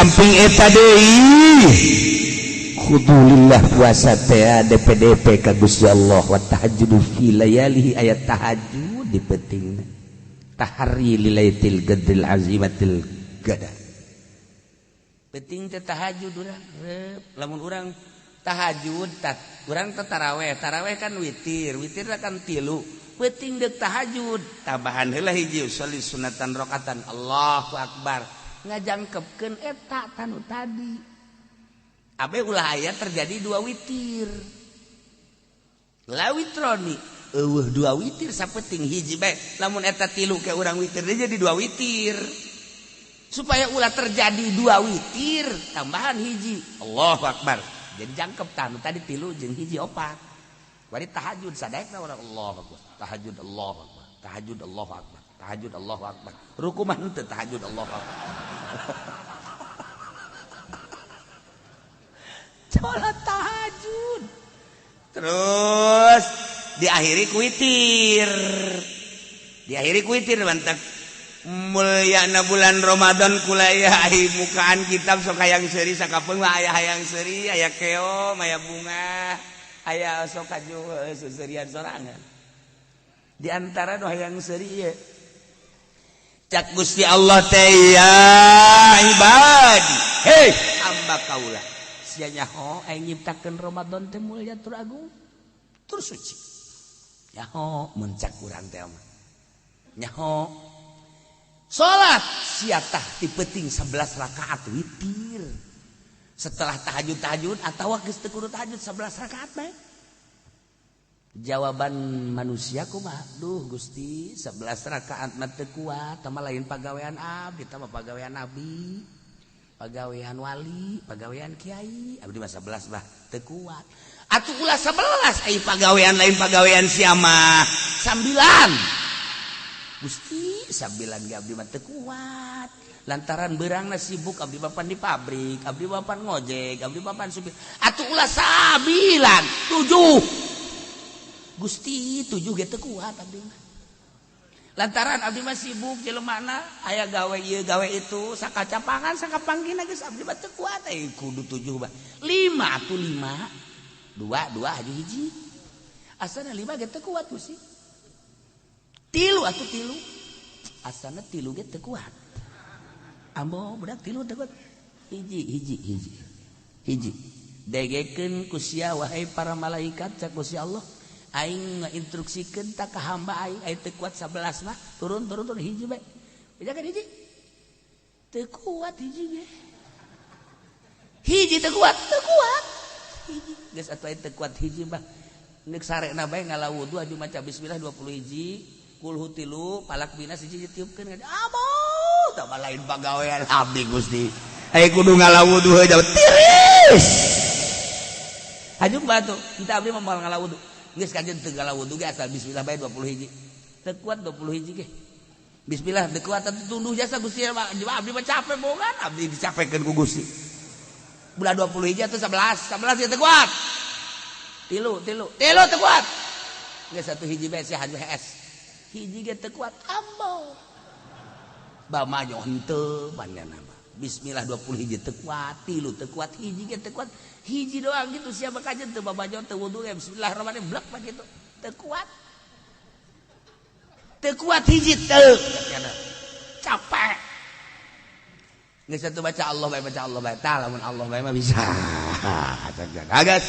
samping eta deui khudulillah puasa teh DPDP ka Gusti Allah wa tahajjudu fi layalihi ayat tahajud di penting tahari lilaitil gadril azimatil gada penting teh tahajud urang lamun urang tahajud urang teh taraweh kan witir kan 3 penting deuk tahajud tambahan heula hiji usolli sunatan rakaatan Allahu akbar ngajangkepkeun eta tanu tadi abe ulah aya terjadi 2 witir la witroni eueuh 2 witir sapenting hiji bae lamun eta 3 ke urang witir jadi 2 witir supaya ulah terjadi 2 witir tambahan hiji Allahu akbar jadi jangkep tanu tadi 3 jeung hiji 4 bari tahajud sadaekna urang Allahu akbar tahajud Allahu akbar tahajud Allahu akbar tahajud Allahu akbar ruku mah henteu tahajud Allahu akbar sholat tahajud terus diakhiri kuitir mantak mulyana bulan Ramadan kuliah mukaan kitab sok hayang seuri sakapeung aya hayang seuri aya keom aya bunga aya sok kaju seurian sorangan di antara nu hayang seuri ieu cak Gusti Allah teh ya ibadi hei hamba kaula sia nyaho aya nyiptakeun Ramadan teh mulia tur agung tur suci nyaho mun cak urang teh mah nyaho salat sia tah dipenting 11 rakaat witir setelah tahajud atawa geus teu kudu tahajud 11 rakaat bae jawaban manusia kumaha duh Gusti 11 rakaat mah teu kuat tama lain pagawean abdi tama pagawean nabi pagawean wali pagawean kiai abdi mah 11 bah teu kuat atuh ulah 11 ai pagawean lain pagawean sia mah 9 Gusti 9 ge abdi mah teu kuat lantaran beurangna sibuk abdi bapan di pabrik abdi bapan ngojek abdi bapan supir atuh ulah 7 Gusti 7 ge teu kuat abdi mah lantaran abdi mah sibuk jelemana aya gawe ieu gawe itu sakacapangan sakapanggina geus abdi mah teu kuat kudu 7 bah 5 atuh 5 2 haji hiji asana 5 ge teu kuat Gusti 3 atuh 3 asana 3 ge teu kuat ambo budak 3 teu kuat hiji degekeun ku sia wahai para malaikat cak Gusti Allah aing ngainstruksikeun ta ka hamba aing teu kuat 11 mah turun hiji bae bejakeun hiji teu kuat hiji ge hiji teu kuat hiji geus atuh teu kuat hiji mah neuk sarena bae ngalawu aju maca bismillah 20 hiji kulhu 3 palak binas hiji ditiupkeun amoh tah lain pagawean abdi Gusti aya kudu ngalawu heuh jauh tiris hajung batu kita abdi mah moal ngalawu geus kajen teu ngalawu ge asal bismillah bae 20 hiji teu kuat 20 hiji ge bismillah teu kuat atuh tunduh jasa Gusti abdi mah capek bogan abdi dicapekeun ku Gusti bulan 20 hiji atuh 11 teu kuat tilu teu kuat geus satu hiji bae si haju HS hiji ge teu kuat ambo bamajo henteu panjana mah bismillah 20 hiji teu kuat tilu teu kuat hiji ge teu kuat hiji doang gitu siapa kajen teu babajo teu wudu bismillahirrahmanirrahim blek mah gitu teu kuat hiji teu capek geus satu baca Allah bae tah lamun Allah bae mah bisa gagas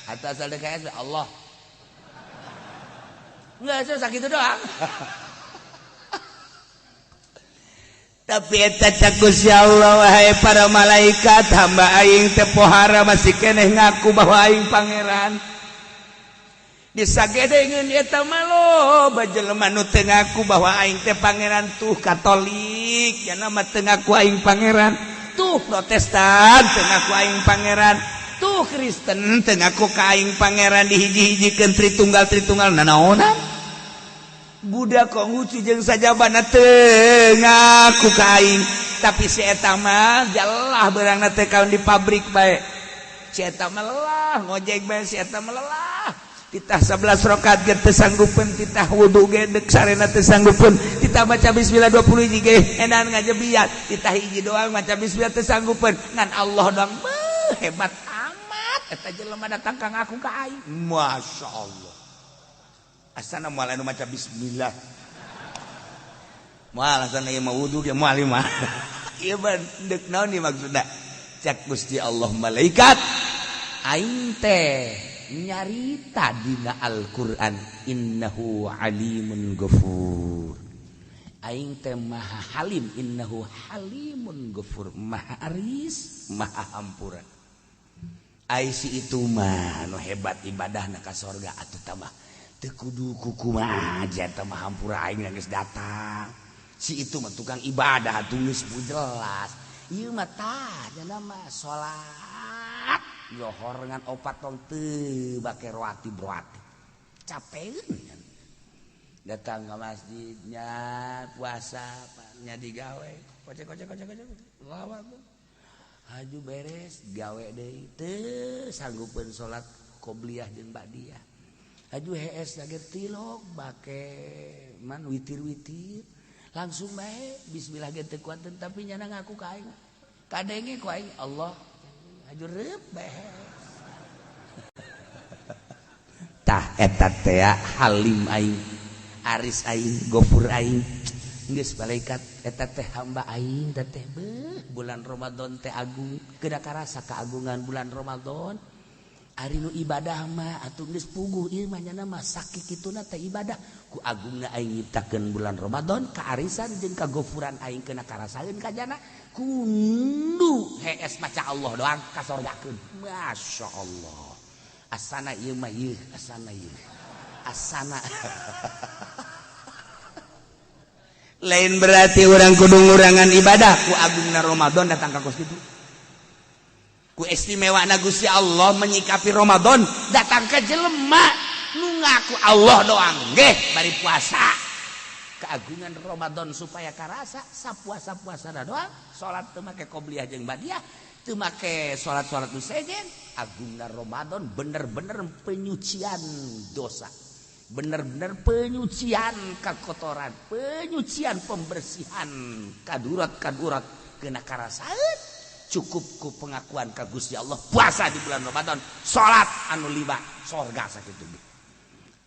atas ada KS Allah enggak usah gitu doang tapi eta cak Gusti Allah wahai para malaikat hamba aing teh pohara masih keneh ngaku bahwa aing pangeran disagedeungeun eta mah loba jelema nu teu ngaku bahwa aing teh pangeran tuh Katolik yana mah teu ngaku aing pangeran tuh Protestan teu ngaku aing pangeran tuh Kristen teu ngaku ka aing pangeran dihiji-hijikeun Tritunggal nanaonan budak Konghucu jeung sajabana teu ngaku ka aing tapi si eta mah jalah beurang teh kaon di pabrik bae si eta mah lelah ngojek bae si eta mah lelah titah 11 rakaat ge teu sanggupeun titah wudu ge deuk sarena teu sanggupeun titah maca bismillah 20 hiji ge edan ngajebiat titah hiji doang maca bismillah teu sanggupeun ngan Allah doang hebat amat eta jelema datang ka ngaku ka aing masyaallah asana moal anu maca bismillah moal asana ieu mah wudu ge moal mah ieu mah deuk naon ieu maksudna cak Gusti Allah malaikat aing teh nyarita dina Al-Qur'an innahu alimun ghafur aing teh maha halim innahu halimun ghafur maha aris maha hampura ai si itu mah nu hebat ibadahna ka sorga atuh tambah teu kudu kukumaha aja teh mah hampura aing geus datang si itu mah tukang ibadah atuh geus jelas ieu mah tah cenah mah salat Zohor ngan opat tong teu bake roati broati capeun datang ke masjidnya puasa nya digawe kocek lawak haju beres gawe deui teu sanggupeun salat qobliyah jeung ba'diyah haju hees lagi tilok bake man witir-witir langsung bae bismillah ge teu kuat tapi nyana ngaku ka aing kadenge ku aing Allah haju reup beres tah eta teh halim aing aris aing gofur aing geus malaikat eta teh hamba aing teh bulan Ramadan teh agung kedah karasa keagungan bulan Ramadan ari nu ibadah mah atuh geus puguh ieu mah nyana mah sakikituna teh ibadah ku agungna aing nyiptakeun bulan Ramadan kaarisan jeung kagofuran aing keuna karasaeun ka jana kundu hees maca Allah doang kasorgakeun masyaallah asana ieu mah ieu asana ieu asana lain berarti orang kudu ngurangan ibadah ku agungna Ramadan datang ka kos kitu ku istimewa na Gusti Allah menyikapi Ramadan datang ke jelema nu ngaku Allah doang nggih bari puasa keagungan Ramadan supaya karasa sapuasa-puasana doang salat teu make qobliyah jeung ba'diyah teu make salat-salat nu sejen agungna Ramadan bener-bener penyucian dosa bener-bener penyucian kakotoran penyucian pembersihan kadurat kena karasaeun cukup ku pengakuan ka Gusti Allah puasa di bulan Ramadan salat anu 5 sorga sakitu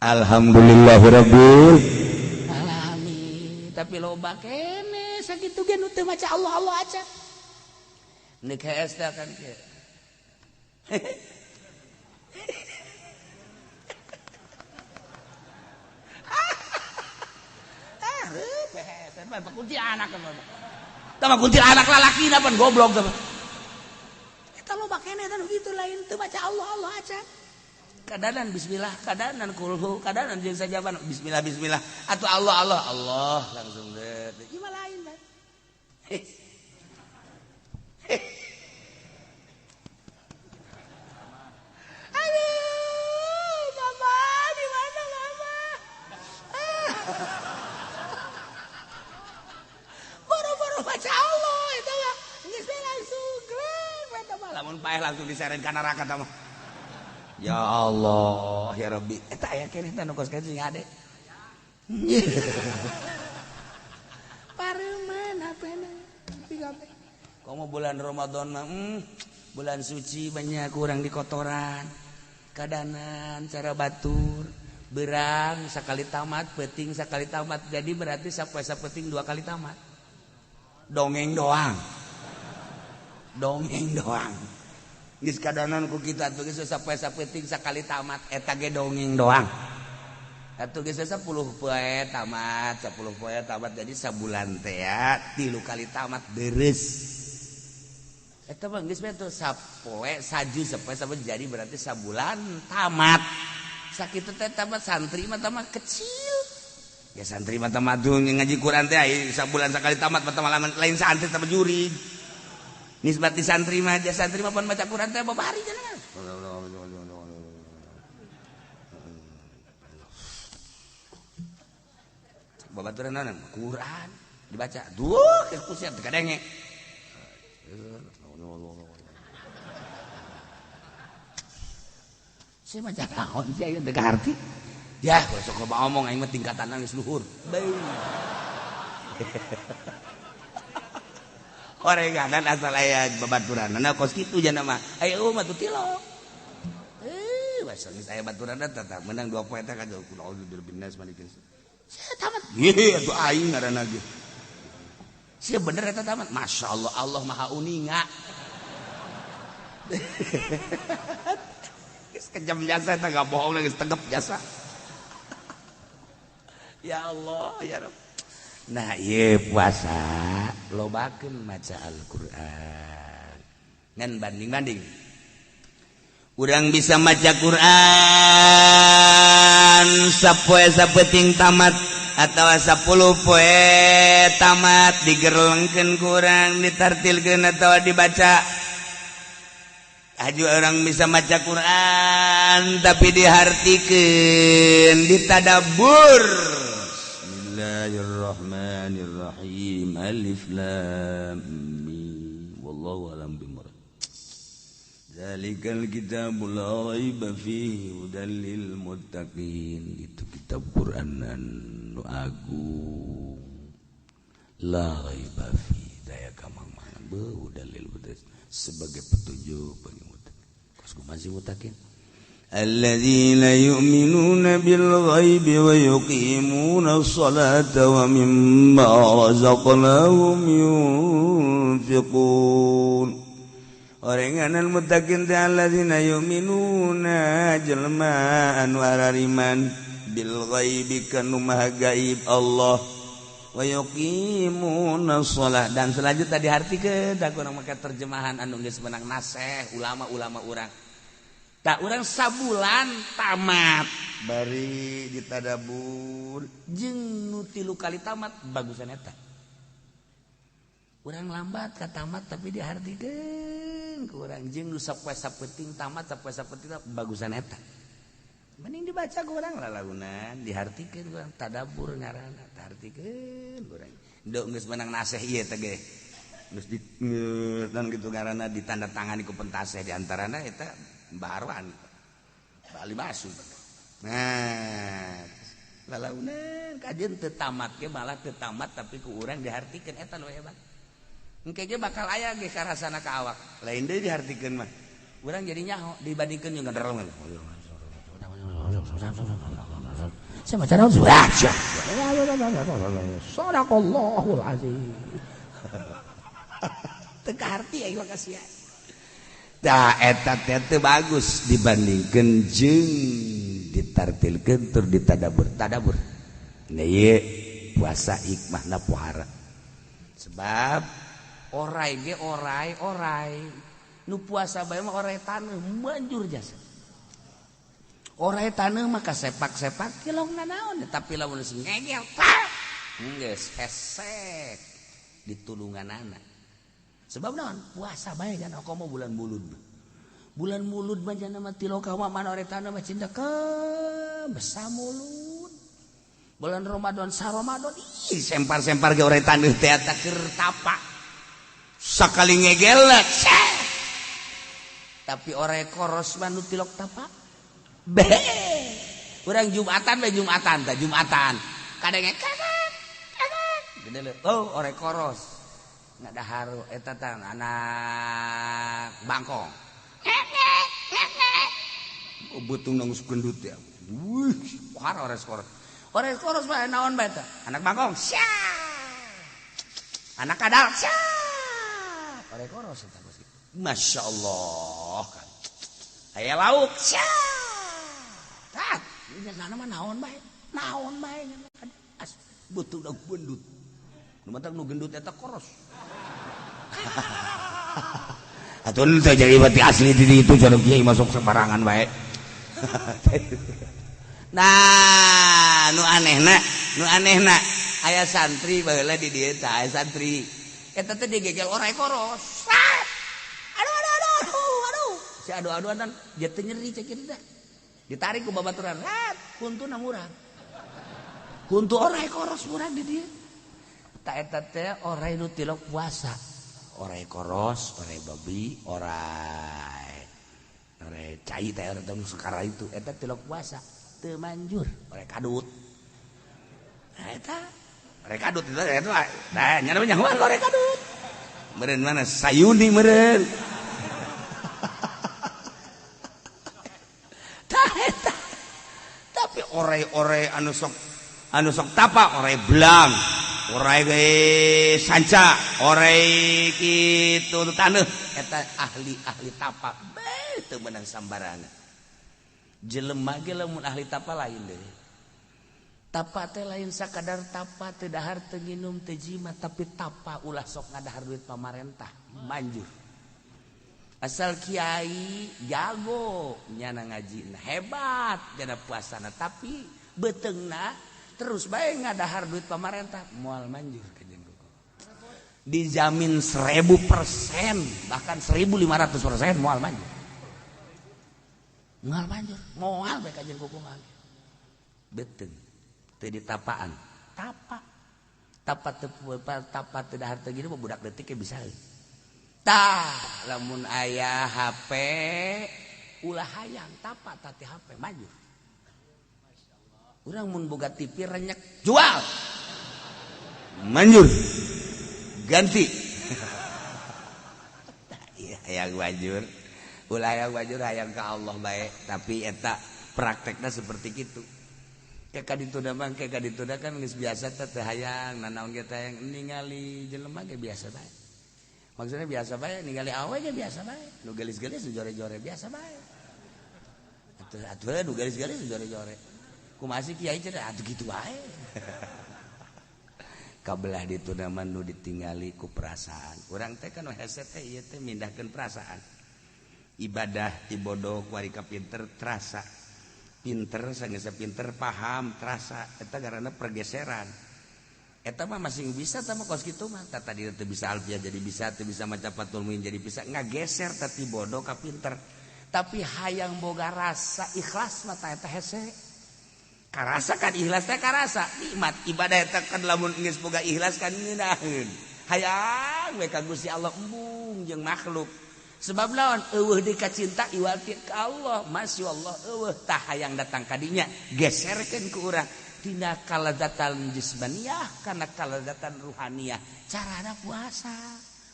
alhamdulillahirabbil alamin tapi loba kene sakitu ge nu teu maca Allah aja nek hees teh kan ke kunti anak kan tama kunti anak lalaki na pan goblok tama eta loba kene eta kitu lain teu baca Allah aja kadanan bismillah kadanan kulhu kadanan jeung sajaban bismillah atuh Allah langsung deh ieu mah lain kan aduh mama di mana mama boro-boro baca Allah itu mah geus langsung greng eta mah lamun paeh langsung diseren ka neraka tah mah ya Allah ya Rabbi eta aya keneh teh nu kos ka sing ade pareuman apena pigape komo bulan Ramadan mah bulan suci banyak kurang di kotoran kadanan cara batur berang sakali tamat peuting sakali tamat jadi berarti sapoe sapeting 2 kali tamat dongeng doang geus kadanan ku kita atuh geus sapoe sapeting sakali tamat eta ge dongeng doang atuh geus 10 poe tamat 10 poe tamat jadi sabulan teh ya 3 kali tamat beres eta mah geus betul sapoe saju sapoe jadi berarti sabulan tamat sakitu teh tamat santri mah tamat kecil ya santri mah tamat ngaji Quran teh sabulan sakali tamat mah tamat lain santri tamat juri nisbat di santri mah aja santri mah pan baca Quran teh babari cenah babaturan naon Quran dibaca duh kusian teh kadenge Saya mah naon sih aya teu ngarti. Ya, sok ngomong aing mah tingkatan geus luhur. Orenganan asal aya babaturanna kos kitu jana mah. Aya mah tu tilok. Wasa geus aya baturanna tetap menang 2 poe teh kagak kunaon binas malikeun. Saya tamat. Ye atuh aing ngaranna ge. Sia bener eta tamat. Masyaallah Allah Maha Uninga. Geus kejam jasa eta enggak bohong geus tegep jasa. Ya Allah ya Rabb. Nah, ieu puasa lobakeun maca Al-Qur'an. Ngan banding-banding. Urang bisa maca Quran sapoe sapeting tamat atawa 10 poe tamat digerlengkeun ku urang ditartilkeun atawa dibaca. Aju orang bisa maca Quran tapi dihartikeun, ditadabbur. Bismillahirrahmanirrahim. Alif lam mim. Wallahu a'lam bishawab. Zalikal kitabul la raiba fihi hudal lil muttaqin. Itu kitab Quranan nu agung. La raiba fihi daya kamang-mangan hudal lil muttaqin sebagai petunjuk bagi muttaqin. Kos masih muttaqin. Alladzina yu'minuna bil ghaibi wa yuqimuna as-salata wa mimma razaqnahum yunfiqun. Orenganan muttaqin teh alladzina yu'minuna jelma anu arariman bil ghaibi kanu maha gaib Allah wa yuqimuna shalah dan selanjutnya dihartikeun da kurang make terjemahan anu geus menang naseh ulama-ulama urang. Tak urang sabulan tamat bari ditadabur jeung nu 3 kali tamat bagusan eta. Urang lambat ka tamat tapi dihartikeun ku urang jeung nu sapoe sapeting tamat sapoe sapeting bagusan eta. Mending dibaca ku urang lalagunan dihartikeun urang tadabur ngaranna dihartikeun urang. Endeu geus menang naseh ieu teh ge. Geus dan kitu ngaranna ditandatangani ku pentaseh di antarana eta Baruan Bali masuk. Nah, lalaunan kajian teu tamat ge malah teu tamat tapi ku urang dihartikeun eta nu hebat. Engke ge bakal aya ge karasana ka awak. Lain deui dihartikeun mah. Urang jadi nyaho dibandingkeun jeung ngadreng. Sama cara sudah. Sadaqallahul azim. Teu kaharti aya makasih. Da eta teh bagus dibandingkeun jeung ditartilkeun tur ditadabur. Nah ieu puasa hikmahna pohara. Sebab orai ge orai. Nu puasa bae mah orai taneuh manjur jasa. Orai taneuh mah kasepak-sepak kilongna naon tapi lamun geus ngegel geus hesek ditulunganana. Sebab naon puasa bae kan komo bulan mulud. Bulan mulud mah janna mah tiloka mah manoretana mah cinta ke besa mulud. Bulan Ramadan Ramadan ih sempar-sempar ge ore taneuh teh eta keur tapa. Sakali ngegelek. Tapi ore koros mah nu tilok tapa. Urang Jumatan teh Jumatan. Kadenge kakak. Gede leuh. Oh ore koros. Nggak daharu eta teh anak bangkong. Oh betung nangis gendut ya. Wih, kuhara ores koros. Ores koros mah naon bae teh? Anak bangkong. Anak kadal. Ores koros eta bos. Masyaallah kan. Aya lauk. Tah, ini mah naon bae? Naon bae? Betung nang gendut. Nu matang nu gendut eta koros. Atuh teh jadi bati asli di itu jarang kiai masuk sembarangan bae. Nah, nu anehna aya santri baheula di dieu teh aya santri. Eta teh digegel orai koros. Aduh. Si adu-aduan dia teh nyeri cek kitu teh. Ditarik ku babaturan. Kuntuna murah. Kuntu orai koros murah di dieu. Ta eta teh orai nu tilok puasa. Orai koros, orai babi, orai cai teh orang sekarang itu eta tilok puasa teu manjur ore kadut eta ore kadut itu nah nya namanya ore kadut meureun mana sayuni meureun tah eta tapi ore anu sok tapa ore belang ore ge sanca ore kitu taneuh eta ahli tapa teu meunang sambarangan jelema ge lamun ahli tapa lain deui tapa teh lain sakadar tapa teu dahar teu nginum teu jimat tapi tapa ulah sok ngadahar duit pamarentah manjur asal kiai jago nyana ngajina hebat dina puasana tapi beteungna terus bae ngadahar duit pamarentah moal manjur kajen kuku dijamin 1000% bahkan 1500% moal manjur moal bae kajen kuku ngal beteung teu ditapaan tapa teu dahar teu gini budak leutik ge bisa tah lamun aya HP ulah hayang tapa tati HP maju urang mun boga TV renyek jual manjur ganti iya hayang wajur ulah hayang wajur hayang ka Allah bae tapi eta praktekna seperti kitu kayak kadituna mah kayak kadituna kan geus biasa teh hayang nanaon ge teh ningali jelema ge biasa bae maksudnya biasa bae ningali awe ge biasa bae nu gelis-gelis nu jore-jore biasa bae atuh nu gelis-gelis nu jore-jore kumaha sih kiai cenah atuh kitu wae kabelah dituna mah nu ditingali ku perasaan urang teh kan hese teh ieu teh mindahkeun perasaan ibadah ibodoh ku ari ka pinter terasa pinter sageus pinter paham terasa eta garana pergeseran eta mah masih bisa sama kos kitu mah tadi teu bisa alfiah jadi bisa teu bisa maca fatul muin jadi bisa ngageser tati bodoh ka pinter tapi hayang boga rasa ikhlas mah eta hese karasa kan ikhlas teh karasa nikmat ibadah eta kan lamun geus boga ikhlas kan ngeunaheun hayang we ka Gusti Allah embung jeung makhluk sebab lawan eueuh deui ka cinta iwati ka Allah masyaallah eueuh tah hayang datang ka dinya geserkeun ku urang tina kaladzatan jismaniyah kana kaladzatan ruhaniyah carana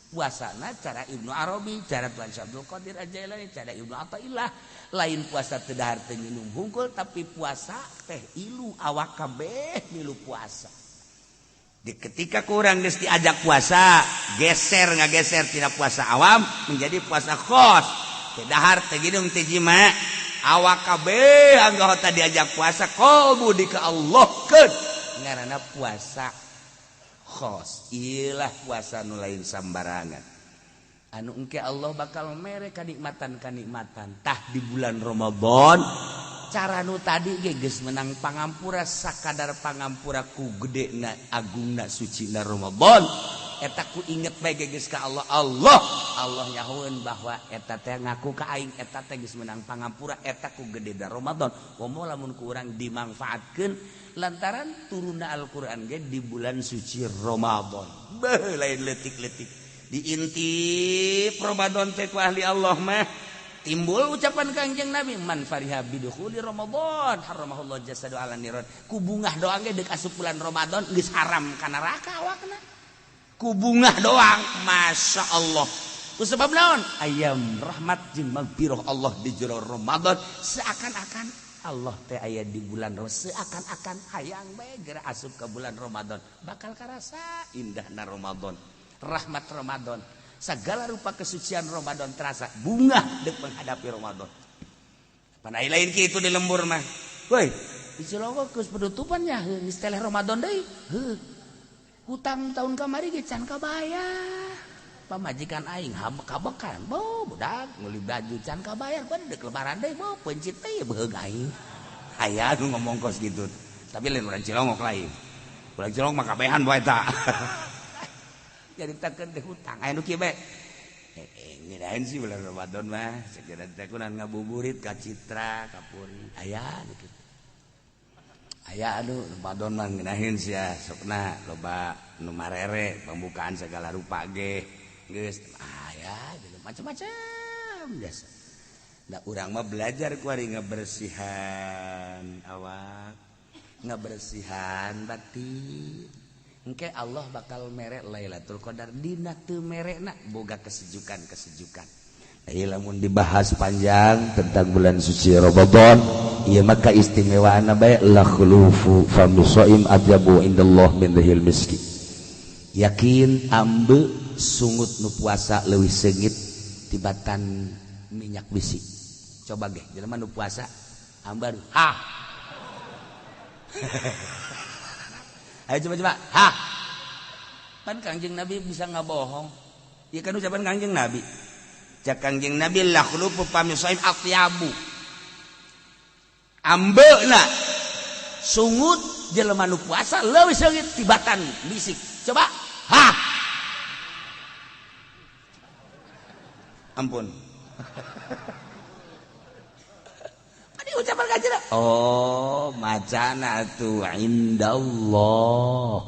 puasana cara Ibnu Arabi cara Tuan Syabdul Qadir Ajailani cara Ibnu Athaillah lain puasa teu dahar teu nginum hungkul tapi puasa teh ilu awak kabeh milu puasa di ketika kurang geus diajak puasa ngageser tina puasa awam menjadi puasa khos teu dahar teu nginum teu jima awak kabeh anggota diajak puasa qalbu di ka Allah keun ngaranna puasa khos ilah puasa nu lain sambarangan anu engke Allah bakal mere kanikmatan tah di bulan Ramadan cara nu tadi ge geus menang pangampura sakadar pangampura ku gedena agungna sucina Ramadan eta ku inget bae geus ka Allah nyahoeun bahwa eta teh ngaku ka aing eta teh geus menang pangampura eta ku gedena Ramadan momo lamun ku urang dimangfaatkeun lantaran turunna Al-Qur'an ge di bulan suci Ramadan beuh lain leutik-leutik diintip Ramadan teh ku ahli Allah mah timbul ucapan Kangjeng Nabi man fariha bidukhuli Ramadan haramahullah jasadu ala nirad ku bungah doang ge deuk asup bulan Ramadan geus haram ka neraka awakna ku bungah doang masyaallah ku sebab naon ayam rahmat jeung magfirah Allah di jero Ramadan seakan-akan Allah teh aya di bulan seakan-akan hayang bae geura asup ka bulan Ramadan bakal karasa indahna Ramadan rahmat Ramadan segala rupa kesucian Ramadan terasa bunga dek menghadapi Ramadan pan aya lain kitu di lembur mah woi di Cilongok geus penutupannya geus teh Ramadan deui hutang tahun kamari ge can kabayar pamajikan aing kabekan budak meuli baju can kabayar pan deuk lebaran deui pencit teh beug aing aya nu ngomong kos gitu tapi lain urang Cilongok lain urang Cilongok mah kabehan bae eta nyaritakeun teh hutang aya nu kieu bae ngirain sih bulan Ramadan mah sagedan teh kunaon ngabuburit ka Citra ka Puri aya nu kitu aya anu Ramadan mah ngeunaheun sia sokna loba nu marere pembukaan segala rupa ge geus aya gitu macam-macam biasa Da urang mah belajar kuari ngabersihan awak, ngabersihan batin. Engke Allah bakal mere Lailatul Qadar dina teu merekna boga kesejukan. Lamun dibahas panjang tentang bulan suci Ramadan, ieu maka istimewaana bae la khulufu fami shaim adyabu indallah min dhil miski. Yakin ambe sungut nu puasa leuwih seungit tibatan minyak bisi. Coba ge jelema nu puasa ambar ha. Ayo coba ha. Kan Kangjeng Nabi bisa ngabohong. Ieu kan ucapan Kangjeng Nabi. Cak Kangjeng Nabi la khulufu fami shaim atyabu. Ambeuna sungut jelema nu puasa leuwih seungit tibatan bisik. Coba ha. Ampun. Ini ucapan kajian. Oh, macana tu indallah.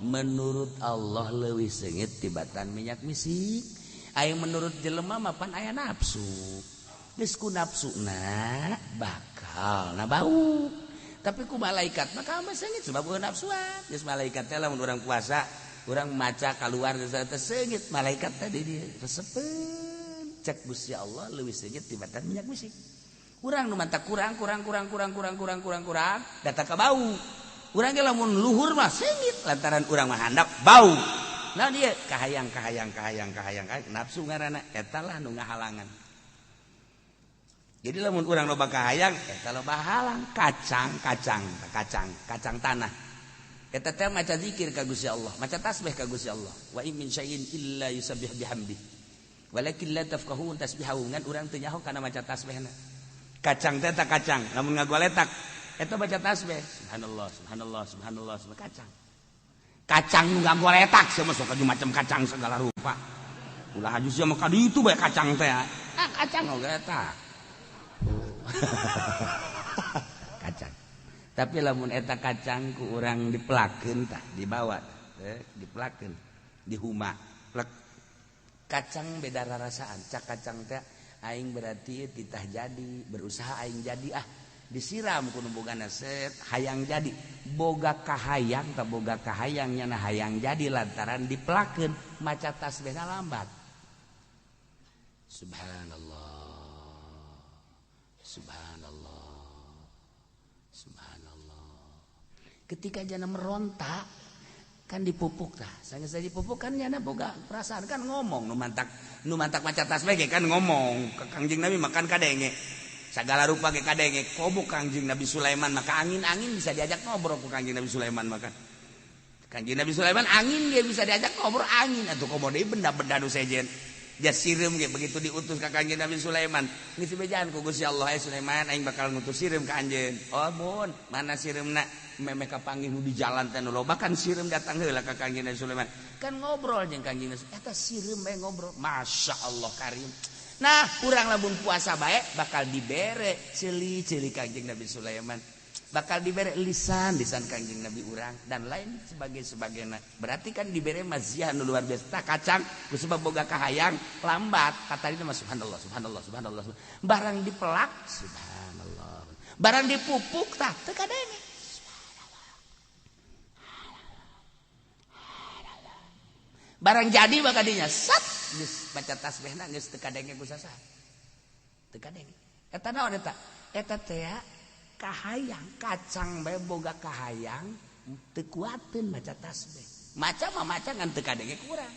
Menurut Allah leuwih seungit tibatan minyak misik. Aya menurut jelema mah pan aya nafsu. Geus ku nafsuna bakal bau. Tapi ku malaikat mah ka seungit sebab eueuh nafsuan. Geus malaikat teh lamun urang puasa, urang maca keluar geus teh seungit, malaikat tadi di resepeun. Cek Gusti Allah leuwih seungit tibatan minyak misik. Urang nu mantak kurang data ka bau. Urang ge lamun luhur mah seungit lantaran urang mah handap bau. Nah dia kahayang nafsu ngaranna eta lah nu ngahalangan. Jadi lamun urang loba kahayang eta loba halang kacang tanah. Eta teh maca zikir ka Gusti Allah, maca tasbih ka Gusti Allah. Wa in min syai'in illa yusabbih bihamdi. Walakin la tafqahun tasbihahu ngan urang teu nyaho kana maca tasbihna. Kacang teh tak kacang, lamun ngagoletak eta baca tasbih. Subhanallah, kacang. Kacang nu ngagoletak sia mah sok macam kacang segala rupa. Ulah haju sia mah ka ditu bae kacang teh. Kacang ngagoletak. Kacang. Tapi lamun eta kacang ku urang dipelakeun tah, dibawa dipelakeun, dihuma. Kacang beda rasaan. Cak kacang teh aing berarti titah jadi, berusaha aing jadi disiram kudu bogana set hayang jadi. Boga kahayang tah boga kahayang nyana hayang jadi lantaran dipelakeun maca tasbihna lambat. Subhanallah. Ketika jana meronta kan dipupuk tah. Sanggeus dipupuk kan nyana boga perasaan kan ngomong nu mantak maca tasbih ge kan ngomong ka Kangjeng Nabi makan kadenge. Sagala rupa ge kadenge komo Kangjeng Nabi Sulaiman maka angin bisa diajak ngobrol ku Kangjeng Nabi Sulaiman makan. Kangjeng Nabi Sulaiman angin ge bisa diajak ngobrol angin atuh komo deui benda-benda nu sejen. Jas sireum ge begitu diutus ka Kangjeng Nabi Sulaiman. Geus dibejaan ku Gusti Allah Sulaiman aing bakal ngutus sireum ka anjeun. Oh mun, mana sireumna? Memeh kapanggih nu di jalan teh nu loba kan sireum datang heula ka Kangjeng Nabi Sulaiman. Kan ngobrol jeung Kangjeng Nabi. Eta sireum bae ngobrol. Masyaallah karim. Nah, urang lamun puasa bae bakal dibere ceuli Kangjeng Nabi Sulaiman. Bakal dibere lisan Kangjeng Nabi urang dan lain sebagainya. Berarti kan dibere maziah nu luar biasa. Kacang ku sebab boga kahayang lambat. Katarina mah subhanallah. Barang dipelak subhanallah. Barang dipupuk tah teu kadenge. Barang jadi bakal dinya sat geus baca tasbihna geus teu kadenge ku sasaha. Teu kadenge. Eta naon eta? Eta teh kahayang kacang bae boga kahayang teu kuateun maca tasbih. Maca mah maca ngan teu kadenge ku urang.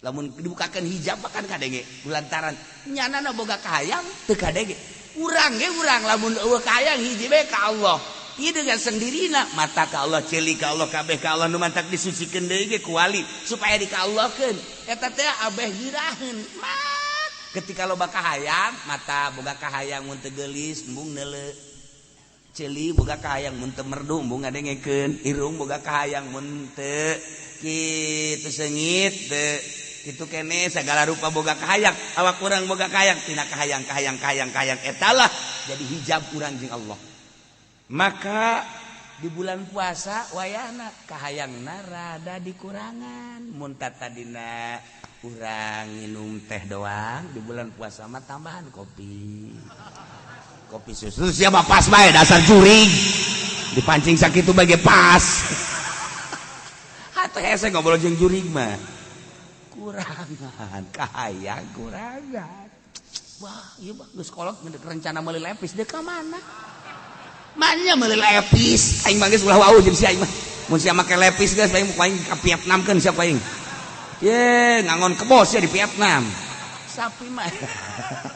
Lamun dibukakeun hijab kan kadenge lantaran nyanana boga kahayang teu kadenge. Urang ge urang lamun eueuh kahayang hiji bae ka Allah. Ieu dengan sendirina mata ka Allah, ceuli ka Allah, kabeh ka Allah nu mantak disucikeun deui ge ku wali supaya dikaallahkeun. Eta teh abeh giraheun. Ketika loba kahayang, mata boga kahayang mun teu geulis embung neuleu. Ceuli boga kahayang mun teu merdu embung ngadengekeun. Irung boga kahayang mun teu kitu seungit teu kitu keneh sagala rupa boga kahayang. Awak urang boga kahayang tina kahayang etalah jadi hijab urang jeung Allah. Maka di bulan puasa wayana kahayangna rada dikurangan muntat tadina urang minum teh doang di bulan puasa mah tambahan kopi susu siapa pas bae dasar jurig dipancing sakitu bage pas hatuh hese ngobrol jeung jurig mah kurangan kahayang kurangan wah ieu geus kolot rencana meuli lepis deu ka mana manya meuli lepis aing mah geus ulah wau jeung si aing mah mun sia make lepis geus aing ka Vietnamkeun sia aing ye ngangon kebos ya di Vietnam sapi mah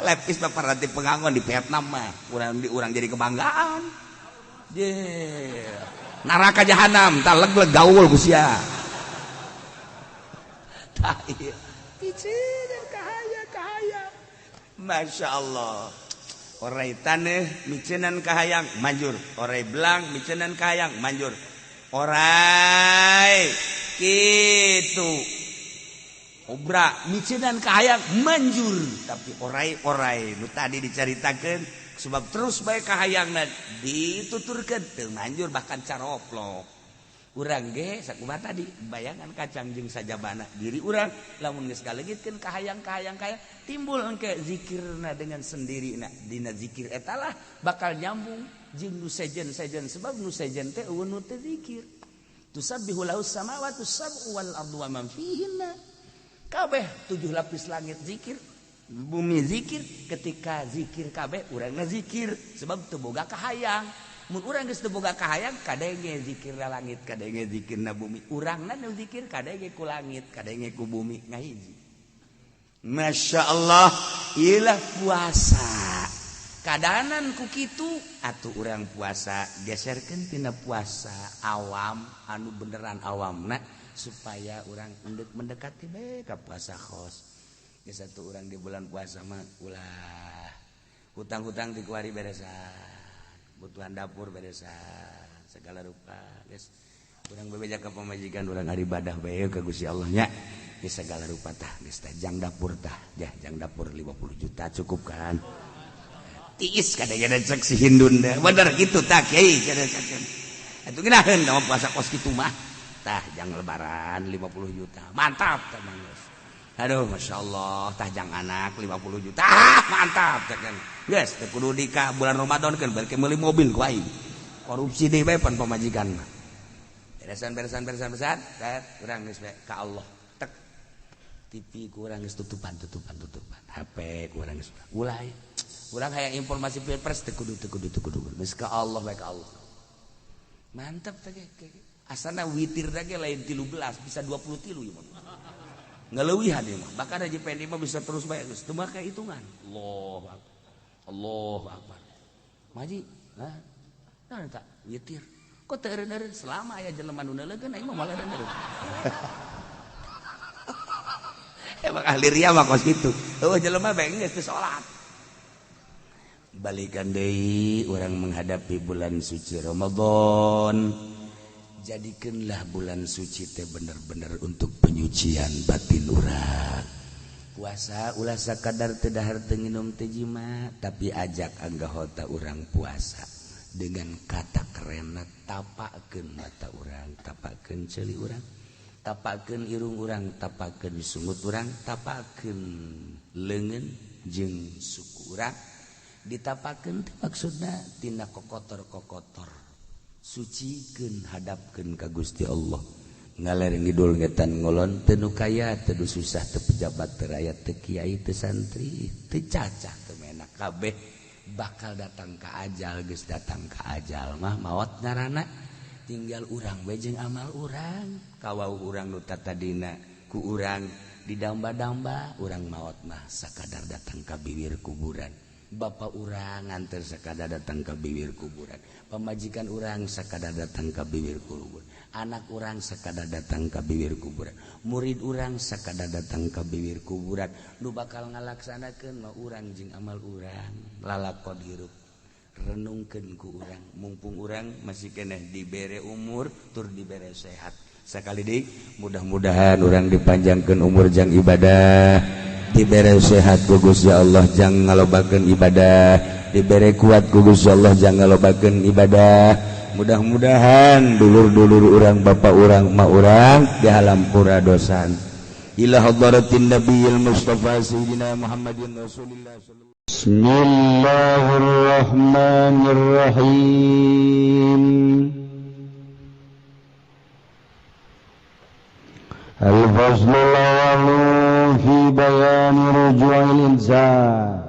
lepis mah paranti pengangon di Vietnam mah urang jadi kebanggaan ye neraka jahanam tah leg gaul ku sia tah ieu piceun kahaya Masya Allah orai taneh micenan kahayang manjur orai belang micenan kahayang manjur orai gitu obra micenan kahayang manjur tapi orai nu tadi dicaritakeun sebab terus bae kahayangna dituturkeun teu manjur bahkan caroplok urang ge sakumaha tadi bayangan kacang jeung sajabana diri urang lamun geus galegitkeun kahayang timbul engke zikirna dengan sendirina dina zikir eta lah bakal nyambung jeung nu sejen sebab nu sejen teh eueun nu teu zikir tusabbihu lahus samawati sab'u wal ardu wa man fihinna kabeh 7 lapis langit zikir bumi zikir ketika zikir kabeh urangna zikir sebab teu boga kahayang mun urang geus teu boga kahayang kadenge zikirna langit kadenge zikirna bumi urangna nu zikir kadenge ku langit kadenge ku bumi ngahiji Masya Allah ieulah puasa kadahanan ku kitu atuh urang puasa geserkeun tina puasa awam anu beneran awamna supaya urang mendekati bae ka puasa khos geus atuh urang di bulan puasa mah ulah hutang-hutang dikuari beresan butuhan dapur beresan segala rupa geus urang bebeja ka pamajikan urang ari ibadah bae ka Gusti Allah nya geus segala rupa tah geus teh jang dapur tah jang dapur 50 juta cukup kan tiis kadang-kadang cek si Hindun deh bener gitu tah kiai kadang-kadang atuh geunaheun da puasa kos kitu mah tah jang lebaran 50 juta mantap tah mangos aduh Masya Allah tah jang anak 50 juta mantap tah kan geus teh kudu di ka bulan Ramadan kan balik meuli mobil ku aing korupsi deui bae pan pamajikan mah beresan teh urang geus bae ka Allah tek TV ku urang geus tutupan HP ku urang geus ulah urang hayang informasi pilpres teh kudu geus ka Allah bae ka Allah mantap teh asana witir teh lain 13 bisa 20 tilu ieu mah ngaleuwihan ieu mah bakal aja pendi mah bisa terus bae geus teu make hitungan Allahu akbar maji nah tak witir kok teu eureun selama aya jelema nu neulegeun aing mah malah eureun emang ahli ria mah kos kitu eueuh jelema bae geus teu salat balikan deui urang menghadapi bulan suci Ramadan jadikanlah bulan suci teh bener-bener untuk penyucian batin urang puasa ulah sakadar teu dahar teu nginum teu jima tapi ajak anggahota urang puasa dengan kata kerenna tapakeun mata urang tapakeun ceuli urang tapakeun irung urang tapakeun sungut urang tapakeun leungeun jeung suku urang ditapakeun teh maksudna tina kokotor sucikeun hadapkeun ka Gusti Allah ngaler ngidul ngetan ngolon teu nu kaya teu susah teu pejabat teu rakyat teu kiai teu santri teu cacah teu menak kabeh bakal datang ka ajal geus datang ka ajal mah maot ngaranna tinggal urang we jeung amal urang kawau urang nu tatadina ku urang didamba-damba urang maot mah sakadar datang ka bibir kuburan bapak urang nganter sakadar datang ke bibir kuburan pamajikan urang sakadar datang ke bibir kuburan anak urang sakadar datang ke bibir kuburan murid urang sakadar datang ke bibir kuburan nu bakal ngalaksanakeun mah urang jeung amal urang lalakon hirup renungkeun ku urang mumpung urang masih keneh dibere umur tur dibere sehat sakali deui mudah-mudahan urang dipanjangkeun umur jang ibadah dibere sehat ku Gusti Allah jang ngalobakeun ibadah dibere kuat ku Gusti Allah jang ngalobakeun ibadah mudah-mudahan dulur-dulur urang bapak urang emak urang di halampura dosan ila hadratin nabiyil mustafa sayyidina Muhammadin rasulillah sallallahu. Bismillahirrahmanirrahim. Al-faslul awwalu fi bayani ruju'il insan.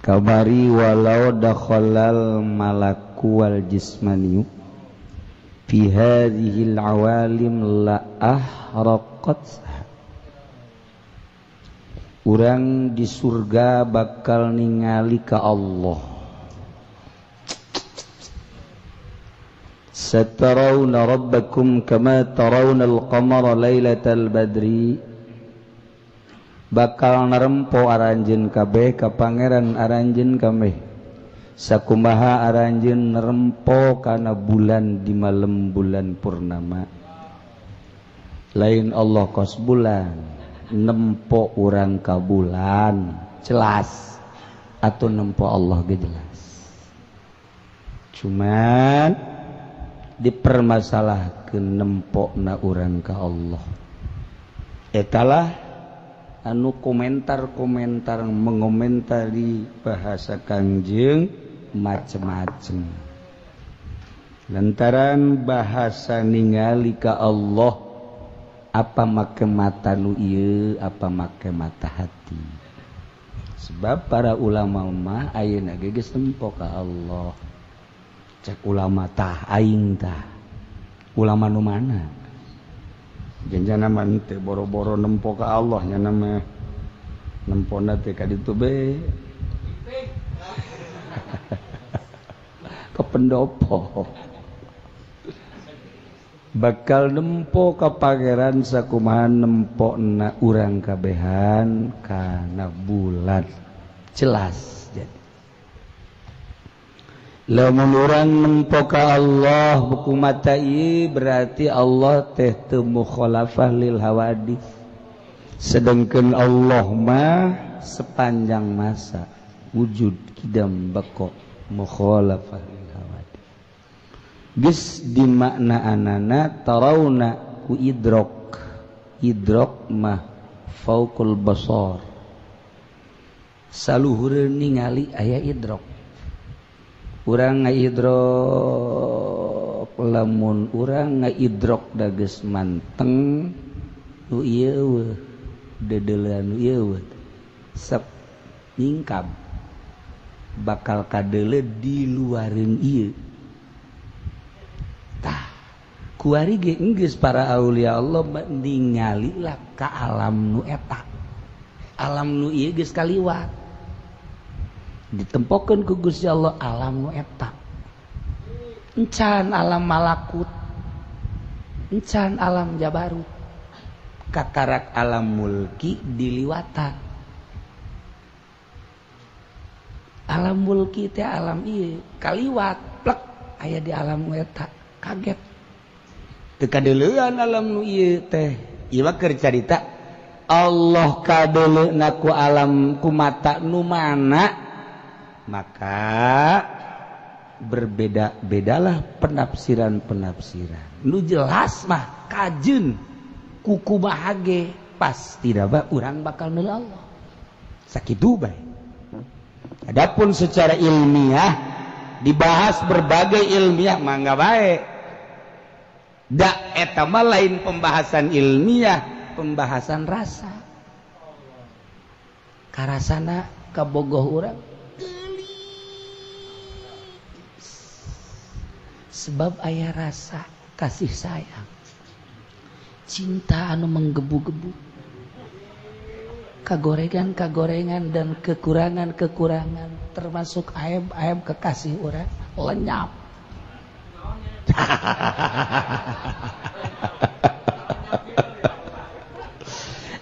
Kabari walau dakhalal malaku wal jismani fi hadhil awalim la ahraqat. Urang di surga bakal ningali ka Allah. Satarawna rabbakum kama tarawna al-qamara lailatal badri. Bakal narempo aranjeun kabeh ka pangeran aranjeun kabeh sakumaha aranjeun nerempo kana bulan di malam bulan purnama. Lain Allah kos bulan nempo urang ka bulan jelas atau nempo Allah ge jelas. Cuman dipermasalahkeun nempona urang ka Allah etalah anu komentar-komentar mengomentari bahasa Kangjeng macem-macem. Lantaran bahasa ningali ka Allah apa make mata nu ieu apa make mata hati. Sebab para ulama mah ayeuna ge geus nempo ka Allah. Cek ulama tah aing tah. Ulama nu mana? Janjana mah teu boro-boro nempo ka Allah nya nama nempona teh ka ditu be. Ka pendopo. Bakal nempo ka pangeran sakumaha nempona urang kabehan kana bulan. Jelas jadi. Lamun urang nempo ka Allah buku mata ieu berarti Allah teh teu mukhalafah lil hawadits. Sedengkeun Allah mah sepanjang masa wujud kidam bako mukhalafah lil hawadits. Geus di makna anana tarawna ku idrok. Idrok mah fauqul basar. Saluhureun ningali aya idrok. Urang ngaidrok lamun urang ngaidrok da geus manteng nu ieu dedelan nu ieu sep nyingkab bakal kadeule di luareun ieu tah kuari ge enggeus para aulia Allah ningali lah ka alam nu eta alam nu ieu geus kaliwat ditempokeun ku Gusti Allah alam nu eta encan alam malakut encan alam jabarut kakarak alam mulki diliwatan alam mulki teh alam ieu kaliwat plek aya di alam nu eta kaget teu kadeuleuan alam nu ieu teh ieu keur carita Allah kadeuleuna ku alam ku mata nu mana. Maka berbeda-bedalah penafsiran-penafsiran. Nu jelas mah kajeun kuku bahage pasti dapat urang bakal neuleuh Allah. Sakitu bae. Adapun secara ilmiah dibahas berbagai ilmiah mangga bae. Da eta mah lain pembahasan ilmiah, pembahasan rasa. Karasana kabogoh urang sebab aya rasa kasih sayang cinta anu menggebu-gebu kagorengan dan kekurangan termasuk aib kekasih urang lenyap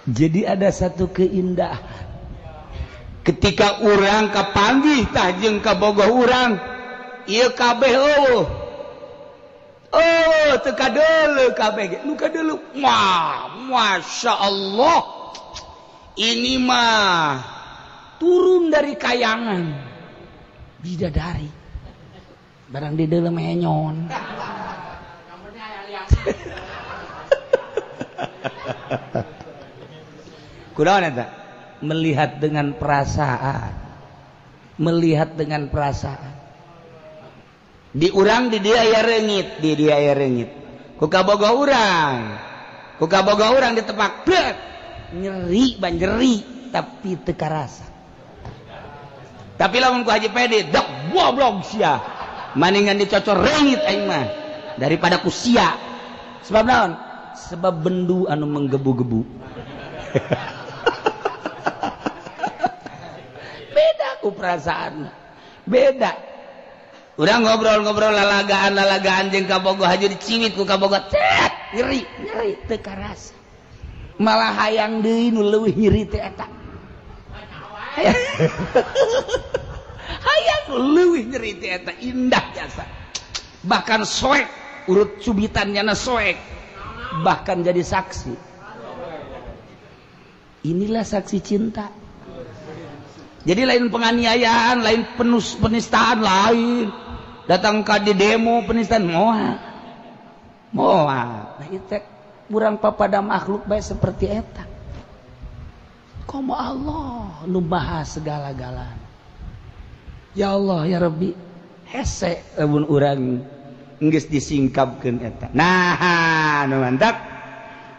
jadi ada satu keindahan ketika urang kapanggih tah jeung kabogoh urang ieu kabeh teu kadeuleu kabeh nu kadeuleu masya Allah ini mah turun dari kayangan bidadari barang di dalam enyon kunaon eta melihat dengan perasaan di urang di dia aya reungit ku kaboga urang ditepak bret nyeri banjeri tapi teu karasa tapi lamun ku Haji Pedi dak goblok sia maningan dicocor reungit aing mah daripada ku sia sebab naon sebab bendu anu menggebu-gebu beda ku perasaan beda urang ngobrol lalagaan jeung kabogo haju diciwit ku kabogo cet nyeri teu karasa malah hayang deui nu leuwih nyeri teh eta hayang nu leuwih nyeri teh eta indah jasa bahkan soek urut subitannya na soek bahkan jadi saksi inilah saksi cinta jadi lain penganiayaan lain penistaan lain datang ka di demo penistaan moal nah itu urang papada makhluk bae seperti eta komo Allah nu maha segala-galana ya Allah ya Rabbi hese lamun urang geus disingkapkeun eta nah nu mantap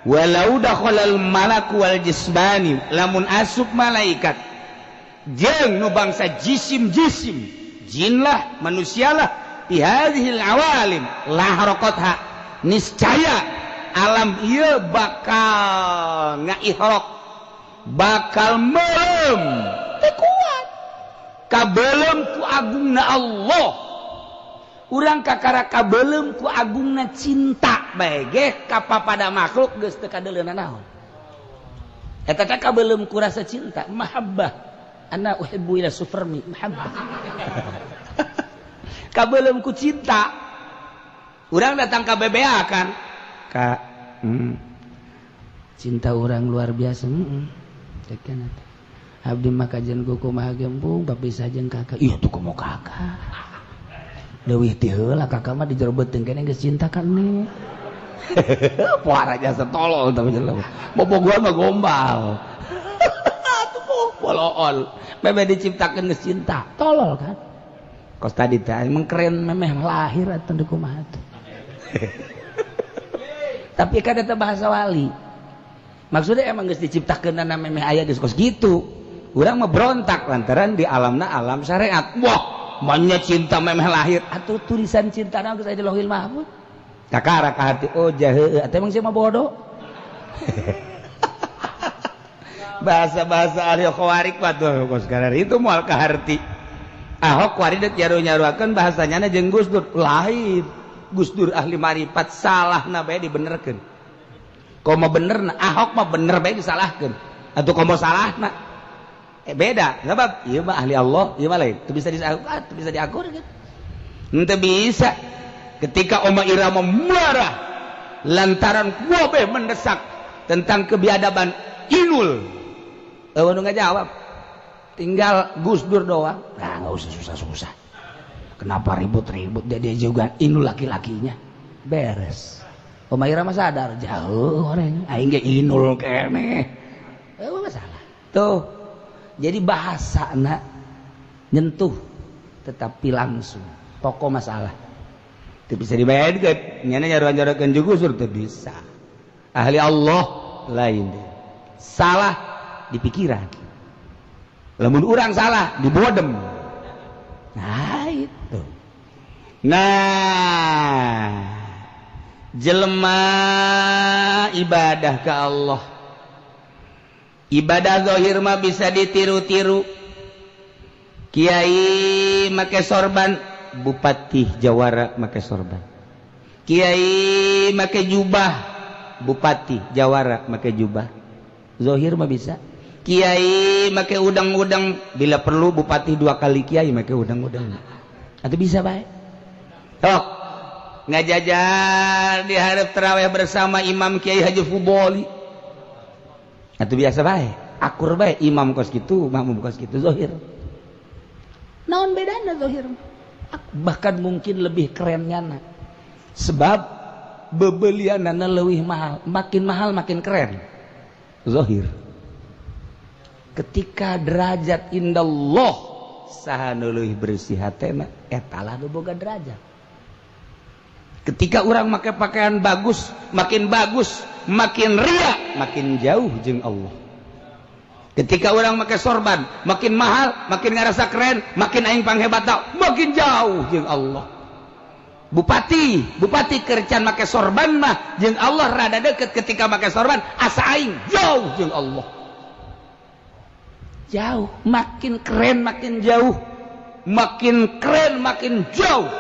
walau dakhalal malaku wal jismani lamun asup malaikat jeung nu bangsa jisim jin lah manusialah fi hadhil awalim la harakatha niscaya alam ieu bakal ngaihraq bakal melem teu kuat kabelem ku agungna Allah urang kakara kabelem ku agungna cinta bae ge ka papada makhluk geus teu kadeuleuna naon eta teh kabelem ku rasa cinta mahabbah ana uhibbu ila sufarmi mahabbah kabelem ku cinta urang datang ka BBA kan ka cinta urang luar biasa cekeun eta abdi mah kajen ku kumaha gembung bapisah jeung kakak ieu tuh kumaha kakak leuwih ti heula kakak mah dijerobeutkeun keneh geus cinta kan nih poara jasa tolol tapi jelema bobogohan mah gombal atuh polool bebe diciptakeun geus cinta tolol kan kos tadi teh emang keren memeh lahir atuh di kumaha tuh tapi kada teh bahasa wali maksudnya emang geus diciptakeun na memeh aya geus kos gitu urang mah berontak lantaran di alamna alam syariat wah manya cinta memeh lahir atuh tulisan cintana geus aya di Lauhil Mahfuz kakara ka hati oh jahe atuh emang sia mah bodoh bahasa-bahasa ahli khawarik mah tuh kos karar itu moal ka harti Ahok wari dek nyaru-nyaruakeun bahasanya na jeung Gus Dur lain Gus Dur ahli marifat salahna bae dibenerkeun komo benerna Ahok mah bener bae disalahkeun atuh komo salahna beda sabab ieu mah ahli Allah ieu mah lain teu bisa diakur teu bisa diakur kan henteu bisa ketika Oma Irama marah lantaran gua bae mendesak tentang kebiadaban Inul eueuh nu ngajawab tinggal Gus Dur doang nah nggak usah susah-susah kenapa ribut-ribut dia juga Inul laki-lakinya beres Oma Irama sadar jauh orang aing ge Inul keneh masalah tuh jadi bahasana nyentuh tetapi langsung pokok masalah teu bisa dibaedkeun nyana nyaruan-nyaruakeun juga Gus Dur teu bisa ahli Allah lain deh salah di pikiran lamun urang salah di bodem nah itu nah jelema ibadah ke Allah ibadah zahir mah bisa ditiru-tiru kiai make sorban bupati jawara make sorban kiai make jubah bupati jawara make jubah zahir mah bisa kiai make udang-udang bila perlu bupati 2 kali kiai make udang-udang atuh bisa bae tok ngajajar di hareup tarawih bersama imam Kiai Haji Fuboli atuh biasa bae akur bae imam kos kitu makmum kos kitu zahir naon bedana zahir bahkan mungkin lebih kerennya sebab bebelianana leuwih mahal makin keren zahir ketika derajat indallah saha nu leuwih bersih hatena eta lah nu boga derajat ketika orang make pakaian bagus makin ria makin jauh jeung Allah ketika orang make sorban makin mahal makin ngarasa keren makin aing panghebata makin jauh jeung Allah bupati kercan make sorban mah jeung Allah rada deket ketika make sorban asa aing jauh jeung Allah jauh makin keren makin jauh makin keren makin jauh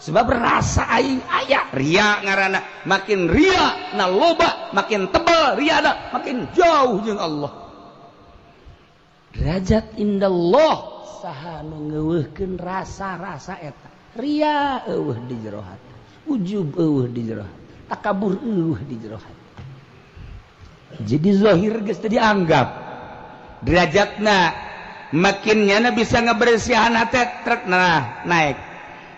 sebab rasa aing aya ria ngaranna makin ria na loba makin tebal ria na makin jauh jeung Allah derajat indallah saha nu ngeuweuhkeun rasa-rasa eta ria eueuh di jero hati ujub eueuh di jero hati takabur eueuh di jero hati jadi zahir geus teu dianggap derajatna makin nyana bisa ngabersihan hati trek nah naik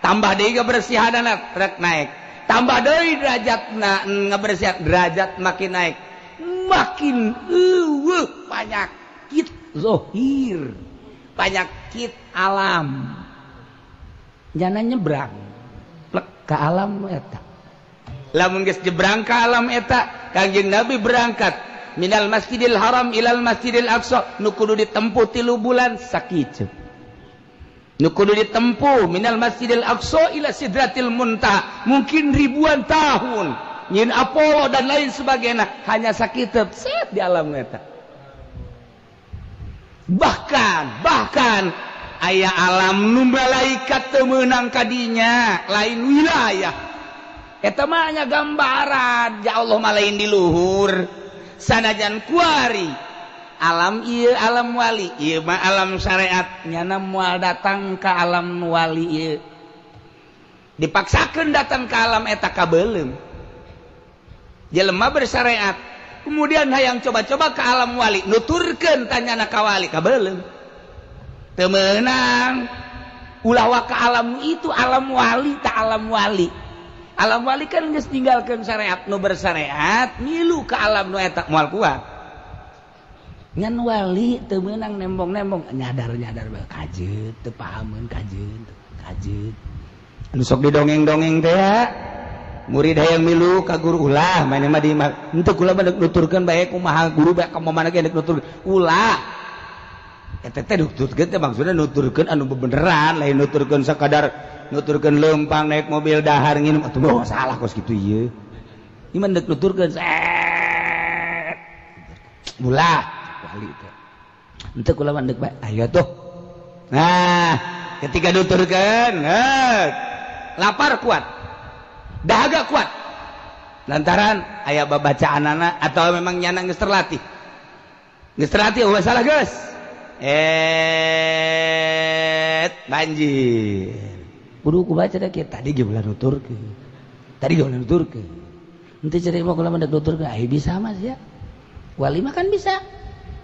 tambah deui ngabersihanna trek naik tambah deui derajatna ngabersihan derajat makin naik makin eueuh penyakit zahir penyakit alam jana nyebrang plek ka alam eta lamun geus nyebrang ka alam eta Kangjeng Nabi berangkat minal masjidil haram ilal masjidil aqsa nu kudu ditempuh 3 bulan sakiceuk nu kudu ditempuh minal masjidil aqsa ila sidratil muntaha mungkin ribuan tahun nyin Apollo dan lain sebagainya hanya sakiceuk set di alam eta bahkan aya alam nu malaikat teu meunang kadinya lain wilayah eta mah nya gambaran ya Allah mah lain di luhur sanajan kuari alam ieu alam wali ieu mah alam syariat nyana moal datang ka alam wali ieu dipaksakeun datang ka alam eta kabeulem jelema bersyariat kemudian hayang coba-coba ke alam wali nuturkeun tanyana ka wali kabeulem teu meunang ulah wa ka alam itu alam wali tak alam wali kan geus tinggalkeun syariat nu bersyariat milu ka alam nu eta moal kuat ngan wali teu meunang nembong-nembong nyadar bae kajeut teu pahameun kajeut anu sok didongeng-dongeng teh ya murid hayang milu ka guru ulah mane mah di henteu kula mah nuturkeun bae kumaha guru bae ka mana ge nuturkeun ulah eta teh nuturkeun teh maksudna nuturkeun anu bebeneran lain nuturkeun sakadar nuturkeun leumpang naik mobil dahar nginum atuh mah salah kos kitu ieu ieu mah nuturkeun ulah wali teh henteu kula mah deuk bae ayo tuh nah ketika nuturkeun lapar kuat dahaga kuat lantaran aya babacaanana atau memang nyana geus terlatih eueuh salah geus banjir kudu ku baca da kieu tadi ge ulah nuturkeun henteu cari mah kula mah nuturkeun aya bisa mah sia wali mah kan bisa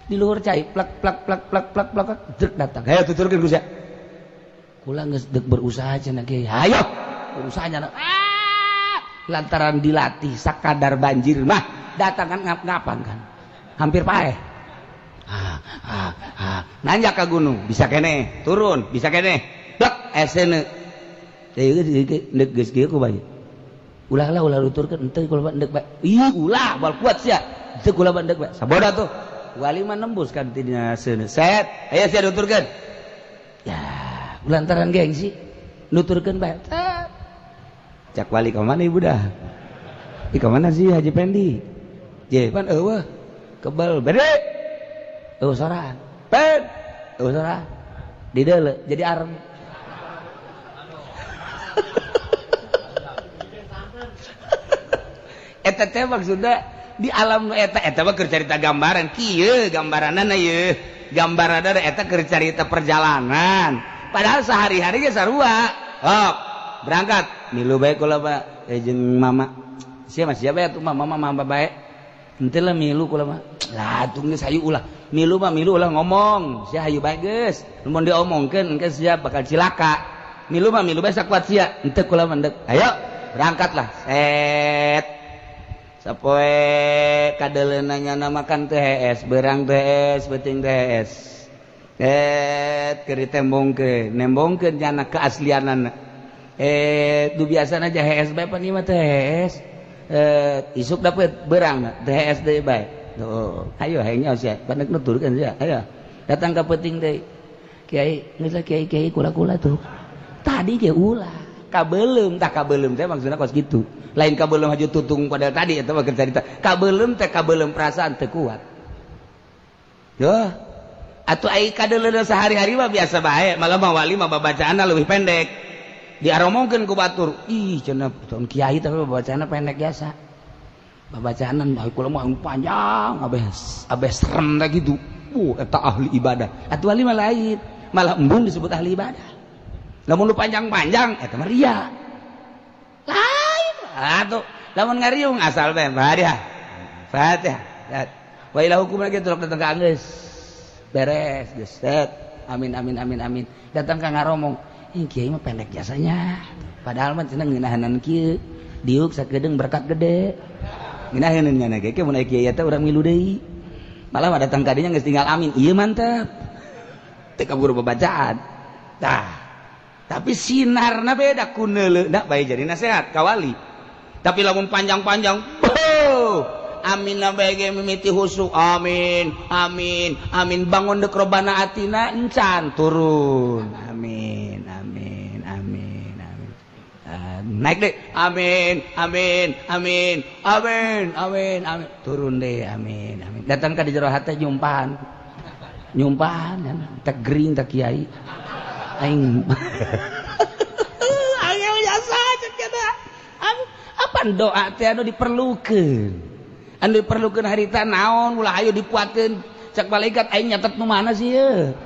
di luhur cai plak drek datang hayo tuturkeun ku sia kula geus deuk berusaha cenah kieu hayo berusaha nya lantaran dilatih sakadar banjir mah datang kan ngap-ngapan kan hampir paeh nanjak ka gunung bisa keneh turun bisa keneh blek esene deuk geus kieu ku bae ulah nuturkeun henteu kula bandeg bae ieu ulah bal kuat sia henteu kula bandeg bae saboda tuh wali mah nembus kan tina seuneu set aya sia nuturkeun ya lantaran gengsi nuturkeun bae cak wali ka mana ibu dah di ka mana sih Haji Pendi je pan eueuh kebal bede eueuh soraan pen eueuh soraan di deuleu jadi arem eta teh maksudna di alam nu eta mah keur carita gambaran kieu gambaranna ieu gambaranna eta keur carita perjalanan padahal sehari-hari ge sarua berangkat milu bae kula Pak jeung mama sia mah sia bae atuh mama bae henteu lah milu kula mah lah atuh geus hayu ulah milu ulah ngomong sia hayu bae geus mun diomongkeun engke sia bakal cilaka milu bae sakuat sia henteu kula mah ayo berangkatlah set sapoe kadeleunana makan teh es berang teh es beuting teh es keur ditembongkeun nembongkeun nya keaslianana du biasana jahe es bae pan ieu mah teh es isuk dapet berang teh es deui bae tuh ayo hayang nyaho sia bandek nuturkeun sia ayo datang ka peuting deui kiai geus lah kiai kula tuh tadi ge ulah kabeulem tah kabeulem teh maksudna kos kitu lain kabeulem haju tutung pada tadi eta mah keur carita kabeulem teh kabeulem perasaan teu kuat yo atuh ai kadeleuna sehari-hari mah biasa bae malah mah wali mah babacaanna leuwih pendek diaromongkeun ku batur ih cenah tahun kiai tapi babacaanna pendek biasa babacaanan bae kula mah panjang abeh serem teh gitu eta ahli ibadah atuh wali mah lain malah embung disebut ahli ibadah lamun lu panjang-panjang eta mah ria lain atuh lamun ngariung asal bae Fatihah wa ila hukum lagi tulok datang ka geus beres geus set amin datang ka ngaromong kiai mah pendek jasanya padahal mah cenah ngeunahanan kieu diuk sakedeung berkat gede ngeunaheun nya ge mun aya kiai teh urang milu deui malah mah datang ka dinya geus tinggal amin ieu mantep teu kaburu babacaan tah tapi sinarna beda ku neuleuna bae jadi nasihat ka wali tapi lamun panjang-panjang amin bae mimiti husuk amin bangun dek robana atina encan turun amin naik deh amin turun deh amin datang ka di jero hate nyumpahan tak gering tak kiai aing angel biasa cek eta apa doa teh anu diperlukeun harita naon ulah ayo dipuatkeun cek malaikat aing nyatet nu mana sih ye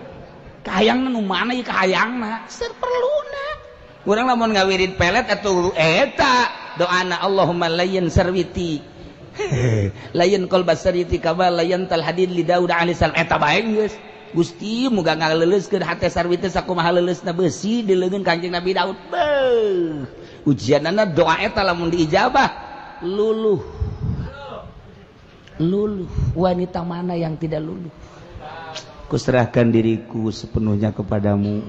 kahayangna nu mana ieu kahayangna seur perluna urang lamun ngawirid pelet atuh eta doana Allahumma layyan sarwiti layyan qalba sarwiti kama layyan tal hadid li Daud alaihi salam eta bae geus Gusti muga ngaleuleskeun hate sarwiti sakumaha leuleusna besi di leungeun Kanjeng Nabi Daud beuh ujianana doa eta lamun diijabah luluh wanita mana yang tidak luluh kuserahkan diriku sepenuhnya kepadamu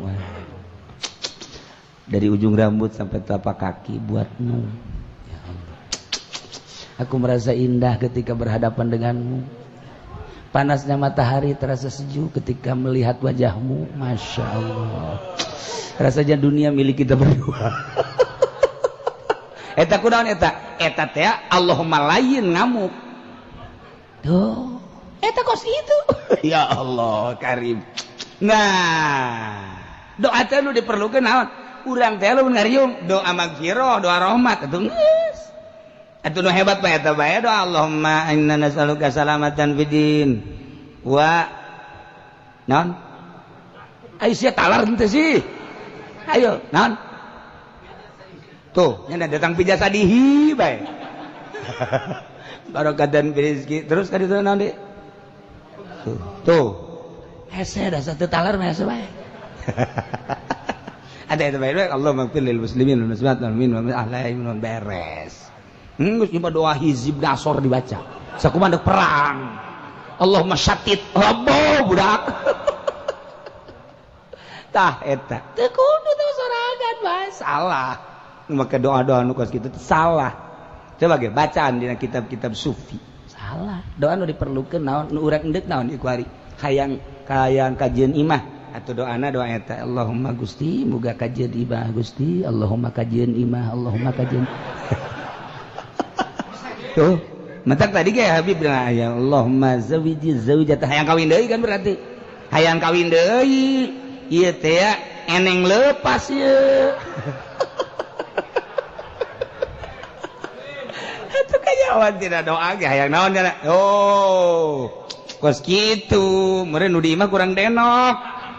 dari ujung rambut sampai telapak kaki buatmu ya Allah aku merasa indah ketika berhadapan denganmu panasnya matahari terasa sejuk ketika melihat wajahmu Masya Allah rasanya dunia milik kita berdua eta kunaon eta teh Allahumma lain ngamuk tuh eta kos itu ya Allah karim nah doa teh nu diperlukeun naon urang teh lamun ngariung doa magfirah doa rahmat atuh geus atuh nu hebat bae eta bae doa Allahumma inna nas'aluka salamatan fidin wa naon ayo sia talar henteu sih ayo naon tuh nya datang pijasa dihi bae barokatan rezeki terus ka ditu naon deui tuh hese da satu talar mah hese bae ada itu bae Allah maghfir lil muslimin wal muslimat wal mu'minin wal mu'minat beres geus cuma doa hizib nasor dibaca sakumaha deuk perang Allahumma syattit rabbo budak tah eta teu kudu teh sorangan bae salah maka doa-doa nu kos kitu salah coba ge bacaan dina kitab-kitab sufi salah doa nu diperlukeun naon nu urang endek naon ieu kuari hayang kajian imah atau doana doa eta Allahumma Gusti muga kajian imah Gusti Allahumma kajian imah Allahumma kajian tuh mentak tadi ge Habib bilang ya Allahumma zawiji zawijata hayang kawin deui kan berarti hayang kawin deui ieu teh eneng leupas ieu atuh kajawan tina doa ge hayang naon nya kos kitu meureun nu di imah kurang denok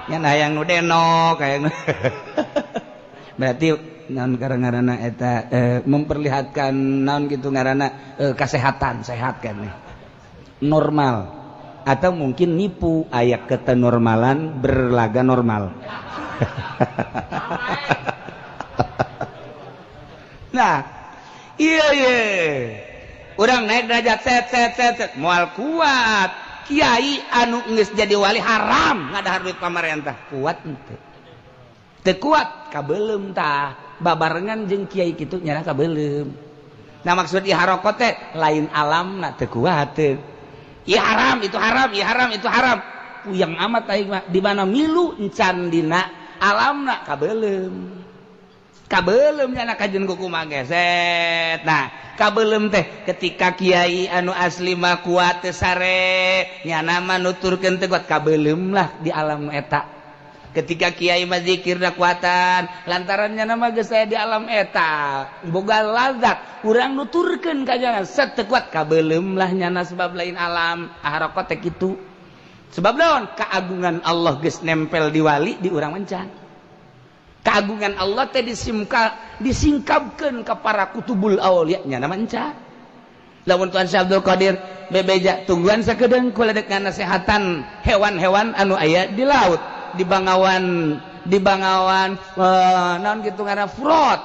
nya hayang nu denok hayang berarti naon ngaranna eta memperlihatkan naon kitu ngaranna kesehatan sehat kan normal atau mungkin nipu aya ketenormalan berlaga normal. Nah, iya urang naik derajat set moal kuat kiai anu geus jadi wali haram ngadahar duit pamarentah kuat henteu teu kuat kabeulem tah babarengan jeung kiai kitu nyana kabeulem. Nah maksud iharokot teh lain alamna teu kuat teh. Ieu haram itu haram, ieu haram itu haram. Puyang amat aing mah di mana milu encan dina alamna kabeulem. Kabeulem nyana kajeun kumaha geset. Nah, kabeulem teh ketika kiai anu asli mah kuat teu sare, nyana mah nuturkeun teu kuat kabeulem lah di alam eta. Ketika kiai mah zikirna kuatan, lantaran nyana mah geus aya di alam eta, boga lazat, urang nuturkeun ka jangan set teu kuat kabeulem lah nyana sebab lain alam, harakot teh kitu. Sebab naon? Keagungan Allah geus nempel di wali di urang mancan. Keagungan Allah teh disingkapkeun ka para kutubul aulia nya manca. Lamun Tuan Syekh Abdul Qadir bebeja tungguan sakedeung kuledek nasehatan hewan-hewan anu aya di laut, di bangawan naon kitu ngaranna furot.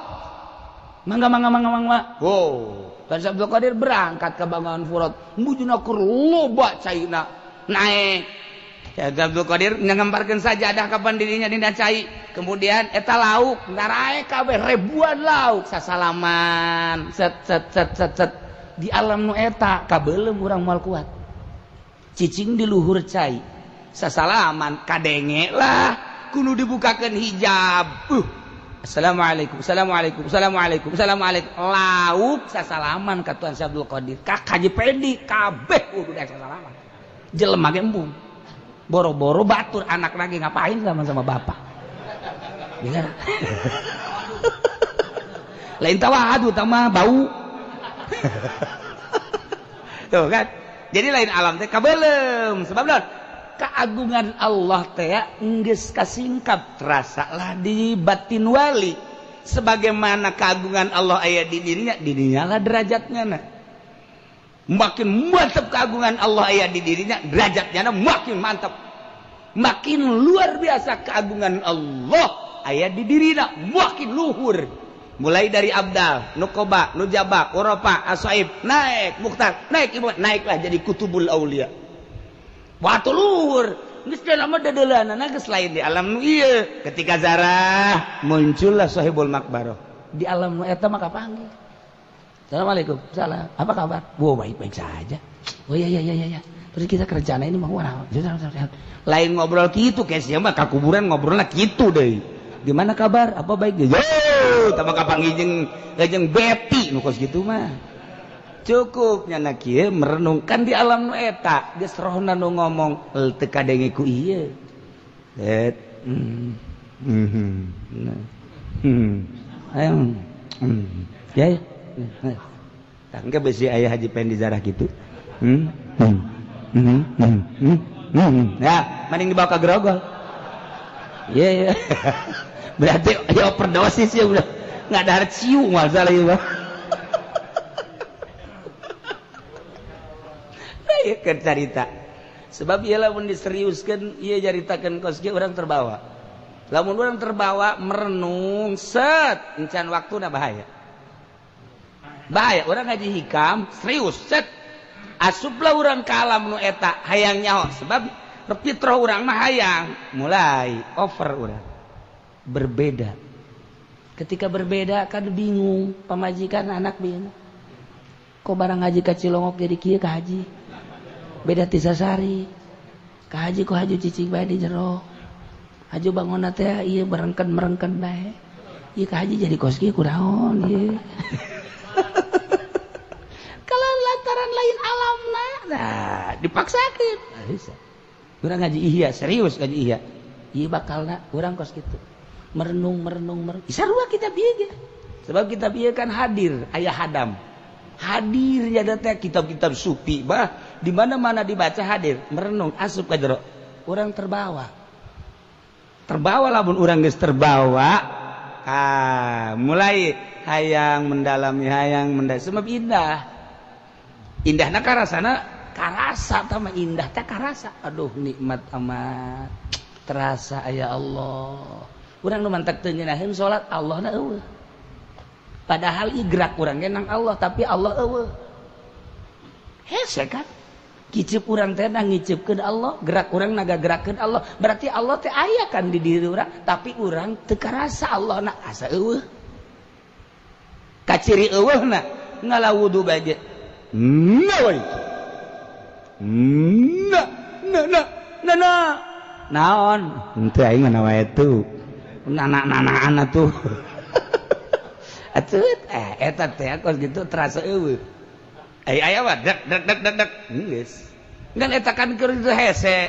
Mangga. Wow. Tuan Syekh Abdul Qadir berangkat ke bangawan furot, mujuna keur loba caina naik. Syekh Abdul Qadir ngamparkeun sajadah kapan dirinya dina cai. Kemudian eta lauk ngarae kabeh ribuan lauk sasalaman set di alam nu eta kabeulem urang moal kuat. Cicing di luhur cai sasalaman kadenge lah kudu dibukakeun hijab. Assalamualaikum lauk sasalaman ka Tuan Syekh Abdul Qadir ka Haji Pendi kabeh kudu sasalaman. Jelema ge embung. Boro-boro batur anak lagi ngapain sama bapak. Dengar. Lain tawadu tama bau. Tuh kan. Jadi lain alam teh kabeulem. Sebab naon? Keagungan Allah teh geus kasingkap rasalah di batin wali. Sebagaimana keagungan Allah aya di dirinya lah derajatnya na. Makin mantap keagungan Allah aya di dirinya, derajatnya makin mantap. Makin luar biasa keagungan Allah aya di dirina makin luhur. Mulai dari abdal, nukoba, nujaba, uropa, asaib, naik, mukhtar, naik ibu, naiklah jadi kutubul aulia. Waktu luhur, geus lama dadeulana geus lain di alam nu ieu. Ketika zarah muncullah sahibul makbaroh. Di alam nu eta mah kapanggih. Assalamualaikum. Salam. Apa kabar? Wow, baik-baik saja. Oh iya. Terus kita kerjaan ini mah warah. Lain ngobrol gitu, kayaknya mah ka kuburan ngobrolna gitu deui. Gimana kabar? Apa baik? Yo, tambah kapanggih jeung beti nu kos gitu mah. Cukup nyana kieu merenungkan di alam nu eta, geus rohna nu ngomong teu kadenge ku ieu. Ya. Tak engke besi aya Haji Pendi Zarah gitu. Nah, mending dibawa ke Grogol. Iya. Berarti ya overdosis ya udah. Enggak ada cium masalah ieu mah. Ieu keur carita. Sebab ieu lamun diseriuskeun ieu jaritakeun kos ge urang terbawa. Lamun urang terbawa merenung set encan waktuna bahaya. Bahaya urang ngaji hikam serius set asuplah urang ka alam nu eta hayang nyaho sebab fitrah urang mah hayang mulai over urang berbeda. Ketika berbeda kan bingung pamajikan anak bingung kok barang ngaji ka Cilongok jadi kieu ka haji beda ti Sasari ka haji ku haju cicing bae di jero haju bangunna teh ieu merengken bae ieu ka haji jadi kos kieu kunaon ieu. Kalau lantaran lain alamna, nah dipaksakan. Bisa. Urang ngaji ihya serius ngaji ihya. Ieu bakalna urang kos kitu. Merenung. Sarua kitab ieu ge. Sebab kitab ieu kan hadir aya hadam. Hadir nya teh kitab-kitab sufi bah di mana-mana dibaca hadir, merenung asup ka jero. Urang terbawa. Terbawa lamun urang geus terbawa. Mulai hayang mendalami sebab indah. Indahna karasana karasa tama indah teh karasa. Aduh nikmat amat terasa aya Allah. Urang nu mantak teu nyeunaheun salat Allahna eueuh. Padahal ieu gerak urang ge nang Allah tapi Allah eueuh. Hese kan? Kicep urang teh ngicipkeun Allah, gerak urang ngagagerakeun Allah. Berarti Allah teh aya kan di diri urang, tapi urang teu karasa Allahna asa eueuh. Kaciri eueuhna ngalawudu bae. Naon henteu aing mah wae tu nana tuh atuh eta teh kos gitu terasa eueuh aya mah dek geus ngan eta kan keur itu hese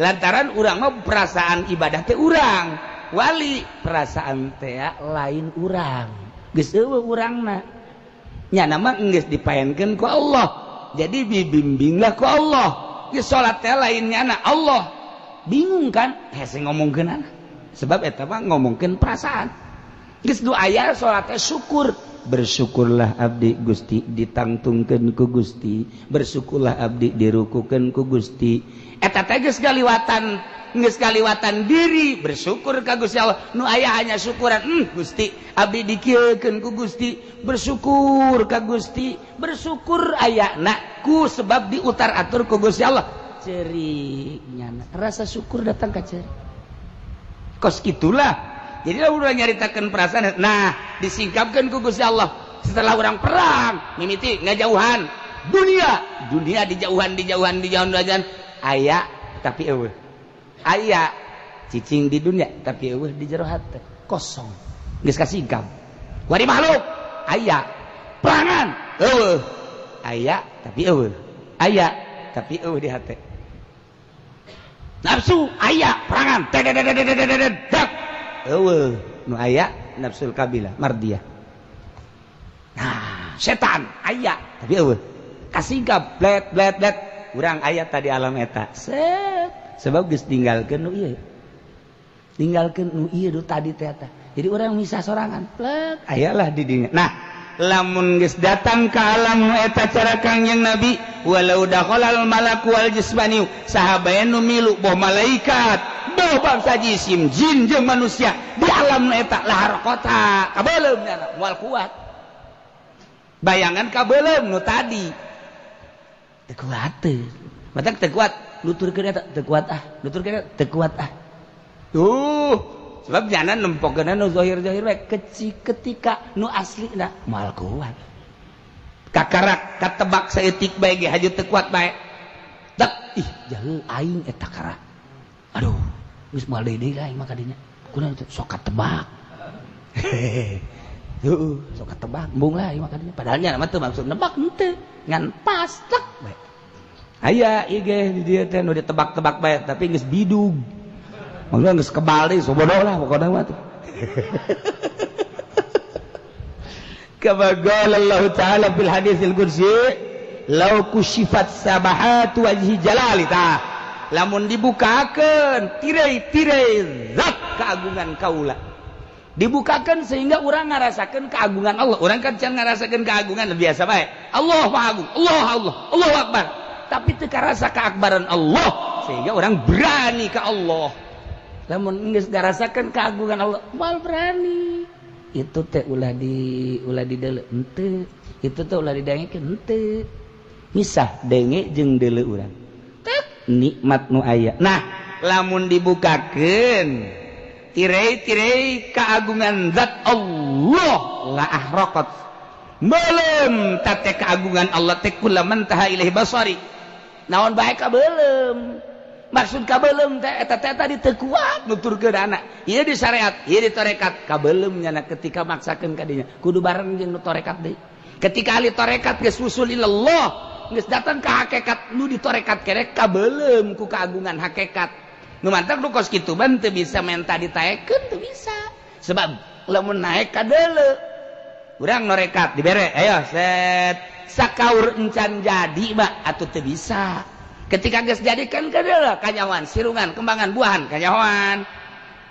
lantaran urang mah perasaan ibadah teh urang wali perasaan teh lain urang geus eueuh urangna nya nama geus dipaenkeun ku Allah jadi dibimbinglah ku Allah ge salat teh lainnya na Allah bingung kan hese ngomongkeun anak sebab eta mah ngomongkeun perasaan geus nu aya salat teh syukur bersyukurlah abdi Gusti ditangtungkeun ku Gusti bersyukurlah abdi dirukukeun ku Gusti eta teh geus kaliwatan diri bersyukur ka Gusti Allah nu aya hanya syukuran Gusti abdi dikieukeun ku Gusti bersyukur ka Gusti bersyukur ayana ku sebab diutar atur ku Gusti Allah ceuri nyana rasa syukur datang ka ceuri kos gitulah jadi udah nyaritakeun perasaan nah disingkapkeun ku Gusti Allah setelah orang perang mimiti ngajauhan dunia dijauhan aya tapi eueuh aya cicing di dunia tapi eueuh di jero hate kosong geus kasingkap wari makhluk aya perangan eueuh aya tapi eueuh aya tapi eueuh di hate nafsu aya perangan eueuh nu aya nafsul kabilah mardiyah nah setan aya tapi eueuh kasingkap blet urang aya tadi alam eta set sebab geus tinggalkeun nu ieu tadi teh eta jadi urang misah sorangan blet ayalah di dinya nah lamun geus datang ka alam eta cara Kangjeng Nabi walau dakhalal malaku wal jismani sahabayan nu milu boh malaikat boh bangsa jisim jin jeung manusia di alam eta lahar kota kabeulem nya moal kuat bayangan kabeulem nu tadi teu kuat teu matak teu kuat nuturkeun eta teu kuat nuturkeun eta teu kuat sebab jangan nempokeun nu zahir-zahir we ketika nu aslina moal kuat kakarak katebak saeutik bae ge haju teu kuat bae tek ih jaheuh aing eta karak aduh geus moal deui aing mah ka dinya kunaon teh sok katebak heuh sok katebak embung lah aing mah ka dinya padahal nya mah teu maksud nebak henteu ngan pas tek bae aya ieu ge di dieu teh nu ditebak-tebak bae tapi geus bidug maksudnya geus kebal deui sobodoh lah pokona mah teh kama qala Allah taala fil haditsil qudsi law kushifat sabahatu wajhi jalali ta lamun dibukakeun tirai-tirai zat keagungan kaula dibukakeun sehingga urang ngarasakeun keagungan Allah urang kan can ngarasakeun keagungan biasa bae Allah maha agung Allahu akbar tapi teu karasa keakbaran Allah sehingga orang berani ka Allah lamun geus ngarasakeun keagungan Allah moal berani itu teh ulah dideuleu henteu itu teh ulah didengekeun henteu misah denge jeung deuleu urang tek nikmat nu aya nah lamun dibukakeun tirai-tirai keagungan zat Allah la ahraqat belum tate keagungan Allah teh kullaman taha ilahi basari naon bae kabeulem maksud kabeulem teh eta teh tadi teu kuat nuturkeun anak ieu di syariat ieu di tarekat kabeulem nya ketika maksakeun ka dinya kudu bareng jeung nu tarekat deui ketika ahli tarekat geus usul ilallah geus datang ka hakikat nu di tarekat kerek kabeulem ku keagungan hakikat nu mantap nu kos kitu ban teu bisa menta ditaekeun teu bisa sebab lamun naek ka deuleu urang norekat dibere ayo set sakaur encan jadi mah atuh teu bisa ketika geus jadikan kadeuleu kanyawan sirungan kembangan buahan kanyawan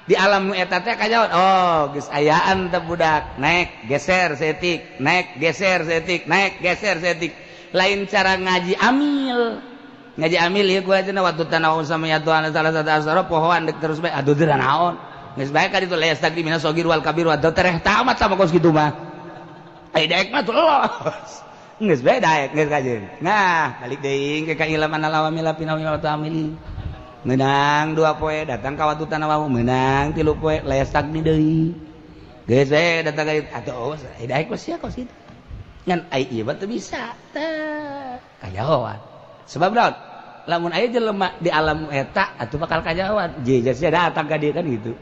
di alam nu eta teh kanyawan oh geus ayaan teh budak naik geser setik naik geser setik naik geser setik lain cara ngaji amil ya gua cenah waktu tanawun sama ya Tuhan salah satu asara pohon dek terus bae aduh teu naon geus bae ka ditu la yastaqdi mina sogir wal kabir wa tereh tamat sama kos kitu mah ai daek mah tuh geus bae daek geus kajeun nah balik deui ke ka ilmu analawamil pinawi wa ta'amili menang 2 poe datang ka waktu tanawawu menang 3 poe la yastaqdi deui geus bae datang ka atuh ai daek mah sia kos kitu ngan ai ieu mah teu bisa teh kajahoan sebab naon lamun aya jelema di alam eta atuh bakal kajahoan jasnya datang ka dieu kan gitu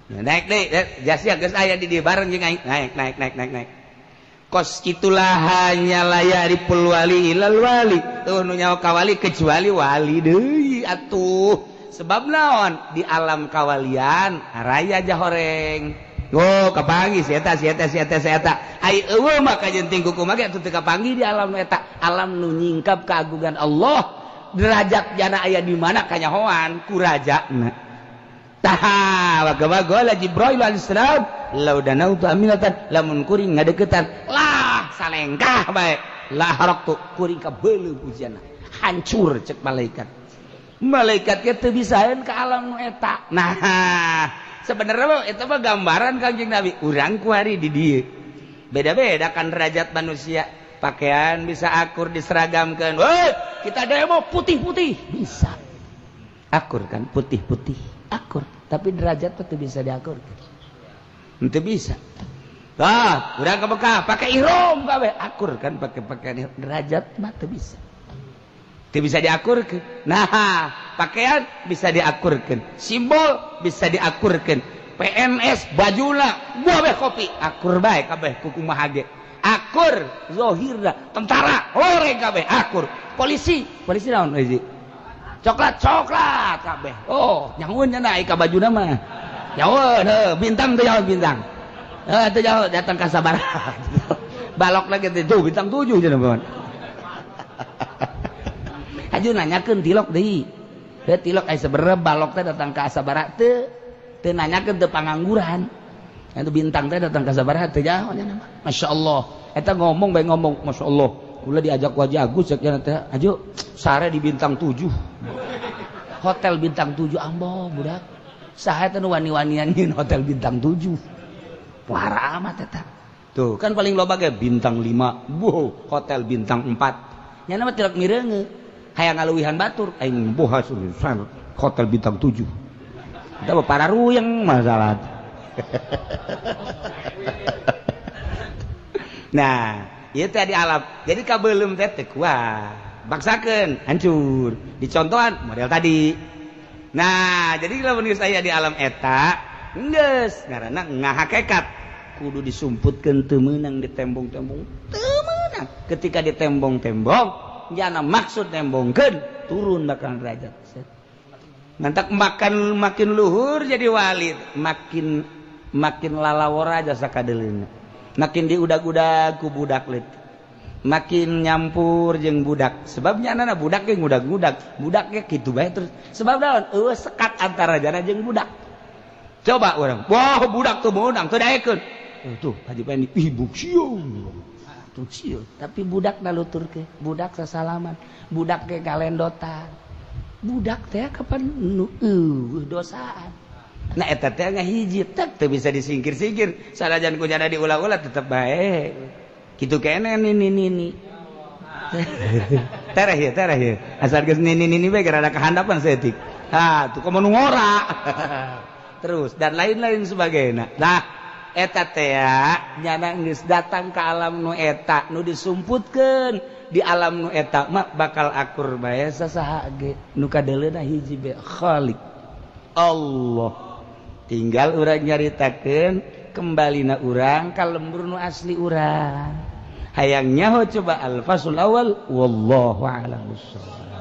naik deui jasnya geus aya di dieu bareng jeung naik kos kitulah hanya layaripul wali ilal wali tuh nu nyawa ka wali kecuali wali deui atuh sebab naon di alam kawalian raya jahoreng oh kapanggih si eta ai eueuh mah kajenting kuku mah atuh teu kapanggih di alam eta alam nu nyingkap keagungan Allah derajat jana aya di mana kanyahoan ku rajana tah wagawa Jibril alaihissalam laudanau tu aminatan lamun kuring ngadeukeutan lah salengkah bae lah haraktu kuring ka beuleuh pujianna hancur cek malaikat ge teu bisaeun ka alam nu eta nah sebenarnya itu mah gambaran Kangjeng Nabi urang ku hari di dieu beda-beda kan derajat manusia pakaian bisa akur diseragamkeun woi kita demo putih-putih bisa akur kan putih-putih akur tapi derajat tuh bisa diakur itu bisa urang ke Mekah pakai ihram gawe akur kan pakai pakaian derajat mah teu bisa teu bisa diakurkeun nah pakaian bisa diakurkeun simbol bisa diakurkeun PNS bajuna buah kopi akur bae kabeh ku kumaha ge akur zahirna tentara lore kabeh akur polisi naon hiji coklat kabeh oh nyaun nya naik ka bajuna mah nyaun bintang teh nyaun bintang teh jauh datang ka sabaraha balok lagi tuh bintang 7 cenah bae Aju nanyakeun tilok deui. Tilok aya sabaraha balok teh datang ka sabaraha teu nanyakeun teu pangangguran. Atuh bintang teh datang ka sabaraha teu jauh nya mah. Masyaallah. Eta ngomong bae ngomong masyaallah. Kula diajak ku Haji Agus cek nya teh. Aju sare di bintang 7. Hotel bintang 7 ambo budak. Saha teh nu wani-wanian nyeun hotel bintang 7. Parah amat eta. Tuh kan paling loba ge bintang 5. Wow, hotel bintang 4. Nya mah tilok mireungeun. Hayang ngaluwihan batur aing boha sulisan hotel bintang 7. Eta mah pararuyeng masalah. Nah, ieu teh di alam. Jadi kabeulem teh teu kuat. Baksakeun hancur. Dicontohan model tadi. Nah, jadi lamun geus aya di alam eta, geus ngaranna ngahakekat. Kudu disumputkeun teu meunang ditembong-tembong. Teu meunang. Ketika ditembong-tembong jana maksud nembongkeun turun bakal derajat. Nantak makin luhur jadi wali, makin lalawora jasa kadeulina. Makin diudag-udag ku budak leutik. Makin nyampur jeung budak. Sebabnya anak budak ge ngudag-ngudag. Budak ge kitu bae terus. Sebab naon? Eueuh sekat antara jana jeung budak. Coba urang, wah budak teu meunang teu daekeun. Tuh, Haji Pandi ibu sieun. Tapi budak nalutur ke budak sasalaman budak ke kalendotan budak teh kapan dosaan nah eta teh ngahiji teu bisa disingkir-singkir sanajan ku jana diulah-ulah tetep bae kitu kene nini tereh asal geus nini bae gara kehandapan setik tuh komo nu ngora terus dan lain-lain sebagainya nah eta teh nyana geus datang ka alam nu eta nu disumputkeun di alam nu eta mah bakal akur bae sasaha ge nu kadeuleuna hiji bae Khaliq Allah tinggal urang nyaritakeun kembalina urang ka lembur nu asli urang hayang nyaho coba al fasul awal wallahu a'lam bissawab.